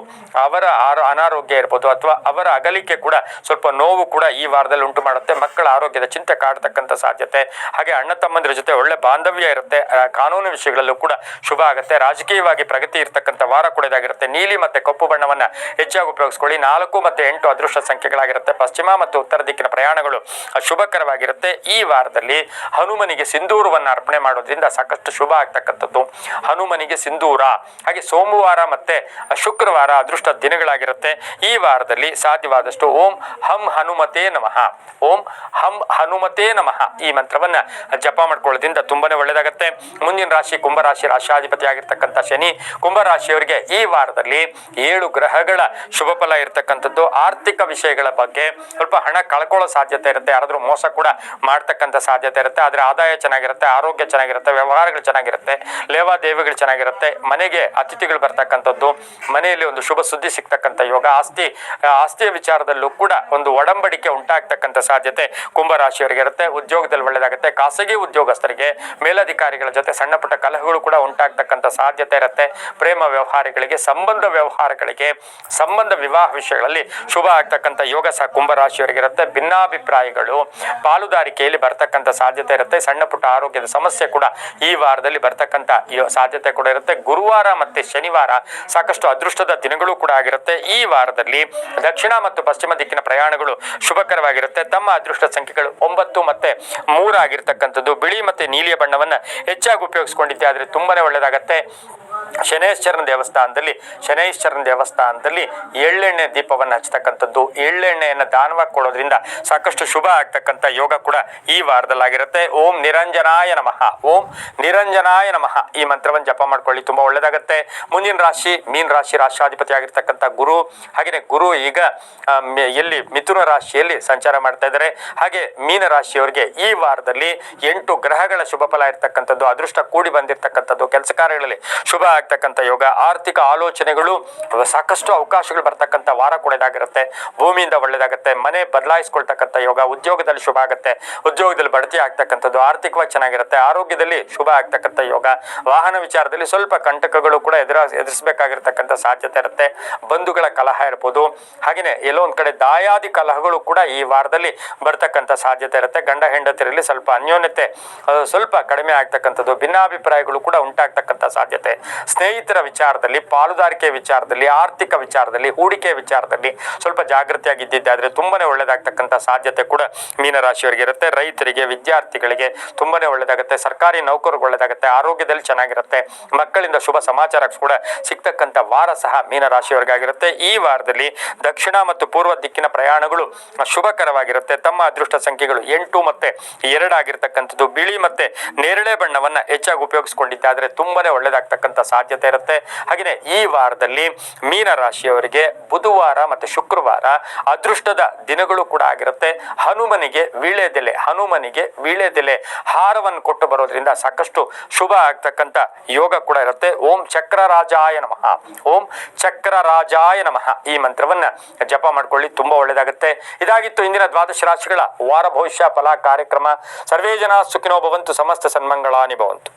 ಅವರ ಅನಾರೋಗ್ಯ ಇರ್ಬೋದು ಅಥವಾ ಅವರ ಅಗಲಿಕೆ ಕೂಡ ಸ್ವಲ್ಪ ನೋವು ಕೂಡ ಈ ವಾರದಲ್ಲಿ ಉಂಟು ಮಾಡುತ್ತೆ. ಮಕ್ಕಳ ಆರೋಗ್ಯದ ಚಿಂತೆ ಕಾಡ್ತಕ್ಕಂಥ ಸಾಧ್ಯತೆ, ಹಾಗೆ ಅಣ್ಣ ತಮ್ಮಂದಿರ ಜೊತೆ ಒಳ್ಳೆ ಬಾಂಧವ್ಯ ಇರುತ್ತೆ. ಕಾನೂನು ವಿಷಯಗಳಲ್ಲೂ ಕೂಡ ಶುಭ ಆಗುತ್ತೆ. ರಾಜಕೀಯವಾಗಿ ಪ್ರಗತಿ ಇರ್ತಕ್ಕಂಥ ವಾರ ಕೂಡ ಇದಾಗಿರುತ್ತೆ. ನೀಲಿ ಮತ್ತೆ ಕಪ್ಪು ಬಣ್ಣವನ್ನ ಹೆಚ್ಚಾಗಿ ಉಪಯೋಗಿಸ್ಕೊಳ್ಳಿ. 4 ಮತ್ತು 8 ಅದೃಷ್ಟ ಸಂಖ್ಯೆಗಳಾಗಿರುತ್ತೆ. ಪಶ್ಚಿಮ ಮತ್ತು ಉತ್ತರ ದಿಕ್ಕಿನ ಪ್ರಯಾಣಗಳು ಶುಭಕರವಾಗಿರುತ್ತೆ. ಈ ವಾರದಲ್ಲಿ ಹನುಮನಿಗೆ ಸಿಂಧೂರವನ್ನ ಅರ್ಪಣೆ ಮಾಡೋದ್ರಿಂದ ಸಾಕಷ್ಟು ಶುಭ ಆಗ್ತಕ್ಕಂಥದ್ದು. ಹನುಮನಿಗೆ ಸಿಂಧೂರ, ಹಾಗೆ ಸೋಮವಾರ ಮತ್ತೆ ಶುಕ್ರವಾರ ಅದೃಷ್ಟ ದಿನಗಳಾಗಿರುತ್ತೆ. ಈ ವಾರದಲ್ಲಿ ಸಾಧ್ಯವಾದಷ್ಟು ಓಂ ಹಂ ಹನುಮತೇ ನಮಃ, ಓಂ ಹಂ ಹನುಮತೇ ನಮಃ ಈ ಮಂತ್ರವನ್ನ ಜಪ ಮಾಡ್ಕೊಳ್ಳೋದ್ರಿಂದ ತುಂಬಾನೇ ಒಳ್ಳೇದಾಗುತ್ತೆ. ಮುಂದಿನ ರಾಶಿ ಕುಂಭರಾಶಿ. ರಾಶಿಯಾಧಿಪತಿ ಆಗಿರ್ತಕ್ಕಂಥ ಶನಿ ಕುಂಭರಾಶಿಯವರಿಗೆ ಈ ವಾರದಲ್ಲಿ 7 ಗ್ರಹಗಳ ಶುಭ ಫಲ ಇರ್ತಕ್ಕಂಥದ್ದು. ಆರ್ಥಿಕ ವಿಷಯಗಳ ಬಗ್ಗೆ ಸ್ವಲ್ಪ ಹಣ ಕಳ್ಕೊಳ್ಳೋ ಸಾಧ್ಯತೆ ಇರುತ್ತೆ. ಯಾರಾದ್ರೂ ಮೋಸ ಕೂಡ ಮಾಡ್ತಕ್ಕಂಥ ಸಾಧ್ಯತೆ ಇರುತ್ತೆ. ಆದ್ರೆ ಆದಾಯ ಚೆನ್ನಾಗಿರುತ್ತೆ, ಆರೋಗ್ಯ ಚೆನ್ನಾಗಿರುತ್ತೆ, ವ್ಯವಹಾರಗಳು ಚೆನ್ನಾಗಿರುತ್ತೆ, ಲೇವಾದೇವಿಗಳು ಚೆನ್ನಾಗಿರುತ್ತೆ. ಮನೆಗೆ ಅತಿಥಿಗಳು ಬರ್ತಕ್ಕಂಥದ್ದು, ಮನೆಯಲ್ಲಿ ಒಂದು ಶುಭ ಸುದ್ದಿ ಸಿಗ್ತಕ್ಕಂಥ ಯೋಗ, ಆಸ್ತಿಯ ವಿಚಾರದಲ್ಲೂ ಕೂಡ ಒಂದು ಒಡಂಬಡಿಕೆ ಉಂಟಾಗ್ತಕ್ಕಂಥ ಸಾಧ್ಯತೆ ಕುಂಭರಾಶಿಯವರಿಗೆ ಇರುತ್ತೆ. ಉದ್ಯೋಗದಲ್ಲಿ ಒಳ್ಳೇದಾಗುತ್ತೆ. ಖಾಸಗಿ ಉದ್ಯೋಗಸ್ಥರಿಗೆ ಮೇಲಧಿಕಾರಿಗಳ ಜೊತೆ ಸಣ್ಣ ಪುಟ್ಟ ಕಲಹಗಳು ಕೂಡ ಉಂಟಾಗ್ತಕ್ಕಂಥ ಸಾಧ್ಯತೆ ಇರುತ್ತೆ. ಪ್ರೇಮ ವ್ಯವಹಾರಗಳಿಗೆ, ಸಂಬಂಧ ವಿವಾಹ ವಿಷಯಗಳಲ್ಲಿ ಶುಭ ಆಗ್ತಕ್ಕಂಥ ಯೋಗ ಸಹ ಕುಂಭರಾಶಿಯವರಿಗೆ ಇರುತ್ತೆ. ಭಿನ್ನಾಭಿಪ್ರಾಯಗಳು ಪಾಲುದಾರಿಕೆಯಲ್ಲಿ ಬರ್ತಕ್ಕಂಥ ಸಾಧ್ಯತೆ ಇರುತ್ತೆ. ಸಣ್ಣ ಪುಟ್ಟ ಆರೋಗ್ಯದ ಸಮಸ್ಯೆ ಕೂಡ ಈ ವಾರದಲ್ಲಿ ಬರ್ತಕ್ಕಂಥ ಸಾಧ್ಯತೆ ಕೂಡ ಇರುತ್ತೆ. ಗುರುವಾರ ಮತ್ತೆ ಶನಿವಾರ ಸಾಕಷ್ಟು ಅದೃಷ್ಟದ ದಿನಗಳು ಕೂಡ ಆಗಿರುತ್ತೆ. ಈ ವಾರದಲ್ಲಿ ದಕ್ಷಿಣ ಮತ್ತು ಪಶ್ಚಿಮ ದಿಕ್ಕಿನ ಪ್ರಯಾಣಗಳು ಶುಭಕರವಾಗಿರುತ್ತೆ. ತಮ್ಮ ಅದೃಷ್ಟ ಸಂಖ್ಯೆಗಳು 9 ಮತ್ತು 3 ಆಗಿರ್ತಕ್ಕಂಥದ್ದು. ಬಿಳಿ ಮತ್ತೆ ನೀಲಿಯ ಬಣ್ಣವನ್ನ ಹೆಚ್ಚಾಗಿ ಉಪಯೋಗಿಸ್ಕೊಂಡಿದ್ದೆ ಆದ್ರೆ ತುಂಬಾನೇ ಒಳ್ಳೇದಾಗತ್ತೆ. ಶನೈಶ್ಚರನ ದೇವಸ್ಥಾನದಲ್ಲಿ ಎಳ್ಳೆಣ್ಣೆ ದೀಪವನ್ನು ಹಚ್ಚತಕ್ಕಂಥದ್ದು, ಎಳ್ಳೆಣ್ಣೆಯನ್ನು ದಾನವಾಗಿ ಕೊಡೋದ್ರಿಂದ ಸಾಕಷ್ಟು ಶುಭ ಆಗ್ತಕ್ಕಂಥ ಯೋಗ ಕೂಡ ಈ ವಾರದಲ್ಲಾಗಿರುತ್ತೆ. ಓಂ ನಿರಂಜನಾಯ ನಮಃ, ಓಂ ನಿರಂಜನಾಯ ನಮಃ ಈ ಮಂತ್ರವನ್ನು ಜಪ ಮಾಡ್ಕೊಳ್ಳಿ, ತುಂಬಾ ಒಳ್ಳೇದಾಗುತ್ತೆ. ಮುಂದಿನ ರಾಶಿ ಮೀನ ರಾಶಿ. ರಾಶಿಯಾಧಿಪತಿ ಆಗಿರ್ತಕ್ಕಂಥ ಗುರು, ಹಾಗೆಯೇ ಗುರು ಈಗ ಎಲ್ಲಿ ಮಿಥುನ ರಾಶಿಯಲ್ಲಿ ಸಂಚಾರ ಮಾಡ್ತಾ ಇದ್ದಾರೆ. ಹಾಗೆ ಮೀನ ರಾಶಿಯವರಿಗೆ ಈ ವಾರದಲ್ಲಿ 8 ಗ್ರಹಗಳ ಶುಭ ಫಲ ಇರ್ತಕ್ಕಂಥದ್ದು, ಅದೃಷ್ಟ ಕೂಡಿ ಬಂದಿರತಕ್ಕಂಥದ್ದು, ಕೆಲಸ ಕಾರ್ಯಗಳಲ್ಲಿ ಶುಭ ಆಗ್ತಕ್ಕಂಥ ಯೋಗ, ಆರ್ಥಿಕ ಆಲೋಚನೆಗಳು ಸಾಕಷ್ಟು ಅವಕಾಶಗಳು ಬರ್ತಕ್ಕಂಥ ವಾರ ಕೂಡ ಇದಾಗಿರುತ್ತೆ. ಭೂಮಿಯಿಂದ ಒಳ್ಳೇದಾಗುತ್ತೆ. ಮನೆ ಬದಲಾಯಿಸ್ಕೊಳ್ತಕ್ಕಂಥ ಯೋಗ, ಉದ್ಯೋಗದಲ್ಲಿ ಶುಭ ಆಗುತ್ತೆ, ಉದ್ಯೋಗದಲ್ಲಿ ಬಡ್ತಿ ಆಗ್ತಕ್ಕಂಥದ್ದು, ಆರ್ಥಿಕವಾಗಿ ಚೆನ್ನಾಗಿರುತ್ತೆ, ಆರೋಗ್ಯದಲ್ಲಿ ಶುಭ ಆಗ್ತಕ್ಕಂಥ ಯೋಗ, ವಾಹನ ವಿಚಾರದಲ್ಲಿ ಸ್ವಲ್ಪ ಕಂಟಕಗಳು ಕೂಡ ಎದುರಿಸಬೇಕಾಗಿರ್ತಕ್ಕಂಥ ಸಾಧ್ಯತೆ ಇರುತ್ತೆ. ಬಂಧುಗಳ ಕಲಹ ಇರ್ಬೋದು, ಹಾಗೆಯೇ ಎಲ್ಲೋ ಒಂದ್ ಕಡೆ ದಾಯಾದಿ ಕಲಹಗಳು ಕೂಡ ಈ ವಾರದಲ್ಲಿ ಬರ್ತಕ್ಕಂಥ ಸಾಧ್ಯತೆ ಇರುತ್ತೆ. ಗಂಡ ಹೆಂಡತಿರಲ್ಲಿ ಸ್ವಲ್ಪ ಅನ್ಯೋನ್ಯತೆ ಸ್ವಲ್ಪ ಕಡಿಮೆ ಆಗ್ತಕ್ಕಂಥದ್ದು, ಭಿನ್ನಾಭಿಪ್ರಾಯಗಳು ಕೂಡ ಉಂಟಾಗ್ತಕ್ಕಂಥ ಸಾಧ್ಯತೆ. ಸ್ನೇಹಿತರ ವಿಚಾರದಲ್ಲಿ, ಪಾಲುದಾರಿಕೆ ವಿಚಾರದಲ್ಲಿ, ಆರ್ಥಿಕ ವಿಚಾರದಲ್ಲಿ, ಹೂಡಿಕೆ ವಿಚಾರದಲ್ಲಿ ಸ್ವಲ್ಪ ಜಾಗೃತಿಯಾಗಿದ್ದಿದ್ದಾದ್ರೆ ತುಂಬಾನೇ ಒಳ್ಳೇದಾಗ್ತಕ್ಕಂಥ ಸಾಧ್ಯತೆ ಕೂಡ ಮೀನರಾಶಿಯವರಿಗೆ ಇರುತ್ತೆ. ರೈತರಿಗೆ, ವಿದ್ಯಾರ್ಥಿಗಳಿಗೆ ತುಂಬಾನೇ ಒಳ್ಳೇದಾಗುತ್ತೆ. ಸರ್ಕಾರಿ ನೌಕರರಿಗೆ ಒಳ್ಳೇದಾಗುತ್ತೆ. ಆರೋಗ್ಯದಲ್ಲಿ ಚೆನ್ನಾಗಿರುತ್ತೆ. ಮಕ್ಕಳಿಂದ ಶುಭ ಸಮಾಚಾರ ಕೂಡ ಸಿಗ್ತಕ್ಕಂಥ ವಾರ ಸಹ ಮೀನರಾಶಿಯವರಿಗಾಗಿರುತ್ತೆ. ಈ ವಾರದಲ್ಲಿ ದಕ್ಷಿಣ ಮತ್ತು ಪೂರ್ವ ದಿಕ್ಕಿನ ಪ್ರಯಾಣಗಳು ಶುಭಕರವಾಗಿರುತ್ತೆ. ತಮ್ಮ ಅದೃಷ್ಟ ಸಂಖ್ಯೆಗಳು 8 ಮತ್ತು 2 ಆಗಿರ್ತಕ್ಕಂಥದ್ದು. ಬಿಳಿ ಮತ್ತೆ ನೇರಳೆ ಬಣ್ಣವನ್ನ ಹೆಚ್ಚಾಗಿ ಉಪಯೋಗಿಸಿಕೊಂಡಿದ್ದಾದ್ರೆ ತುಂಬಾನೇ ಒಳ್ಳೇದಾಗ್ತಕ್ಕಂಥ ಸಾಧ್ಯತೆ ಇರುತ್ತೆ. ಹಾಗೆಯೇ ಈ ವಾರದಲ್ಲಿ ಮೀನ ರಾಶಿಯವರಿಗೆ ಬುಧವಾರ ಮತ್ತು ಶುಕ್ರವಾರ ಅದೃಷ್ಟದ ದಿನಗಳು ಕೂಡ ಆಗಿರುತ್ತೆ. ಹನುಮನಿಗೆ ವೀಳ್ಯದೆಲೆ ಹಾರವನ್ನು ಕೊಟ್ಟು ಬರೋದ್ರಿಂದ ಸಾಕಷ್ಟು ಶುಭ ಆಗ್ತಕ್ಕಂಥ ಯೋಗ ಕೂಡ ಇರುತ್ತೆ. ಓಂ ಚಕ್ರರಾಜಾಯ ನಮಃ, ಓಂ ಚಕ್ರರಾಜಾಯ ನಮಃ ಈ ಮಂತ್ರವನ್ನ ಜಪ ಮಾಡ್ಕೊಳ್ಳಿ, ತುಂಬಾ ಒಳ್ಳೇದಾಗುತ್ತೆ. ಇದಾಗಿತ್ತು ಇಂದಿನ 12 ರಾಶಿಗಳ ವಾರ ಭವಿಷ್ಯ ಫಲ ಕಾರ್ಯಕ್ರಮ. ಸರ್ವೇ ಜನ ಸುಖಿನೋ ಭವಂತು, ಸಮಸ್ತ ಸನ್ಮಂಗಳಾನಿ ಭವಂತು.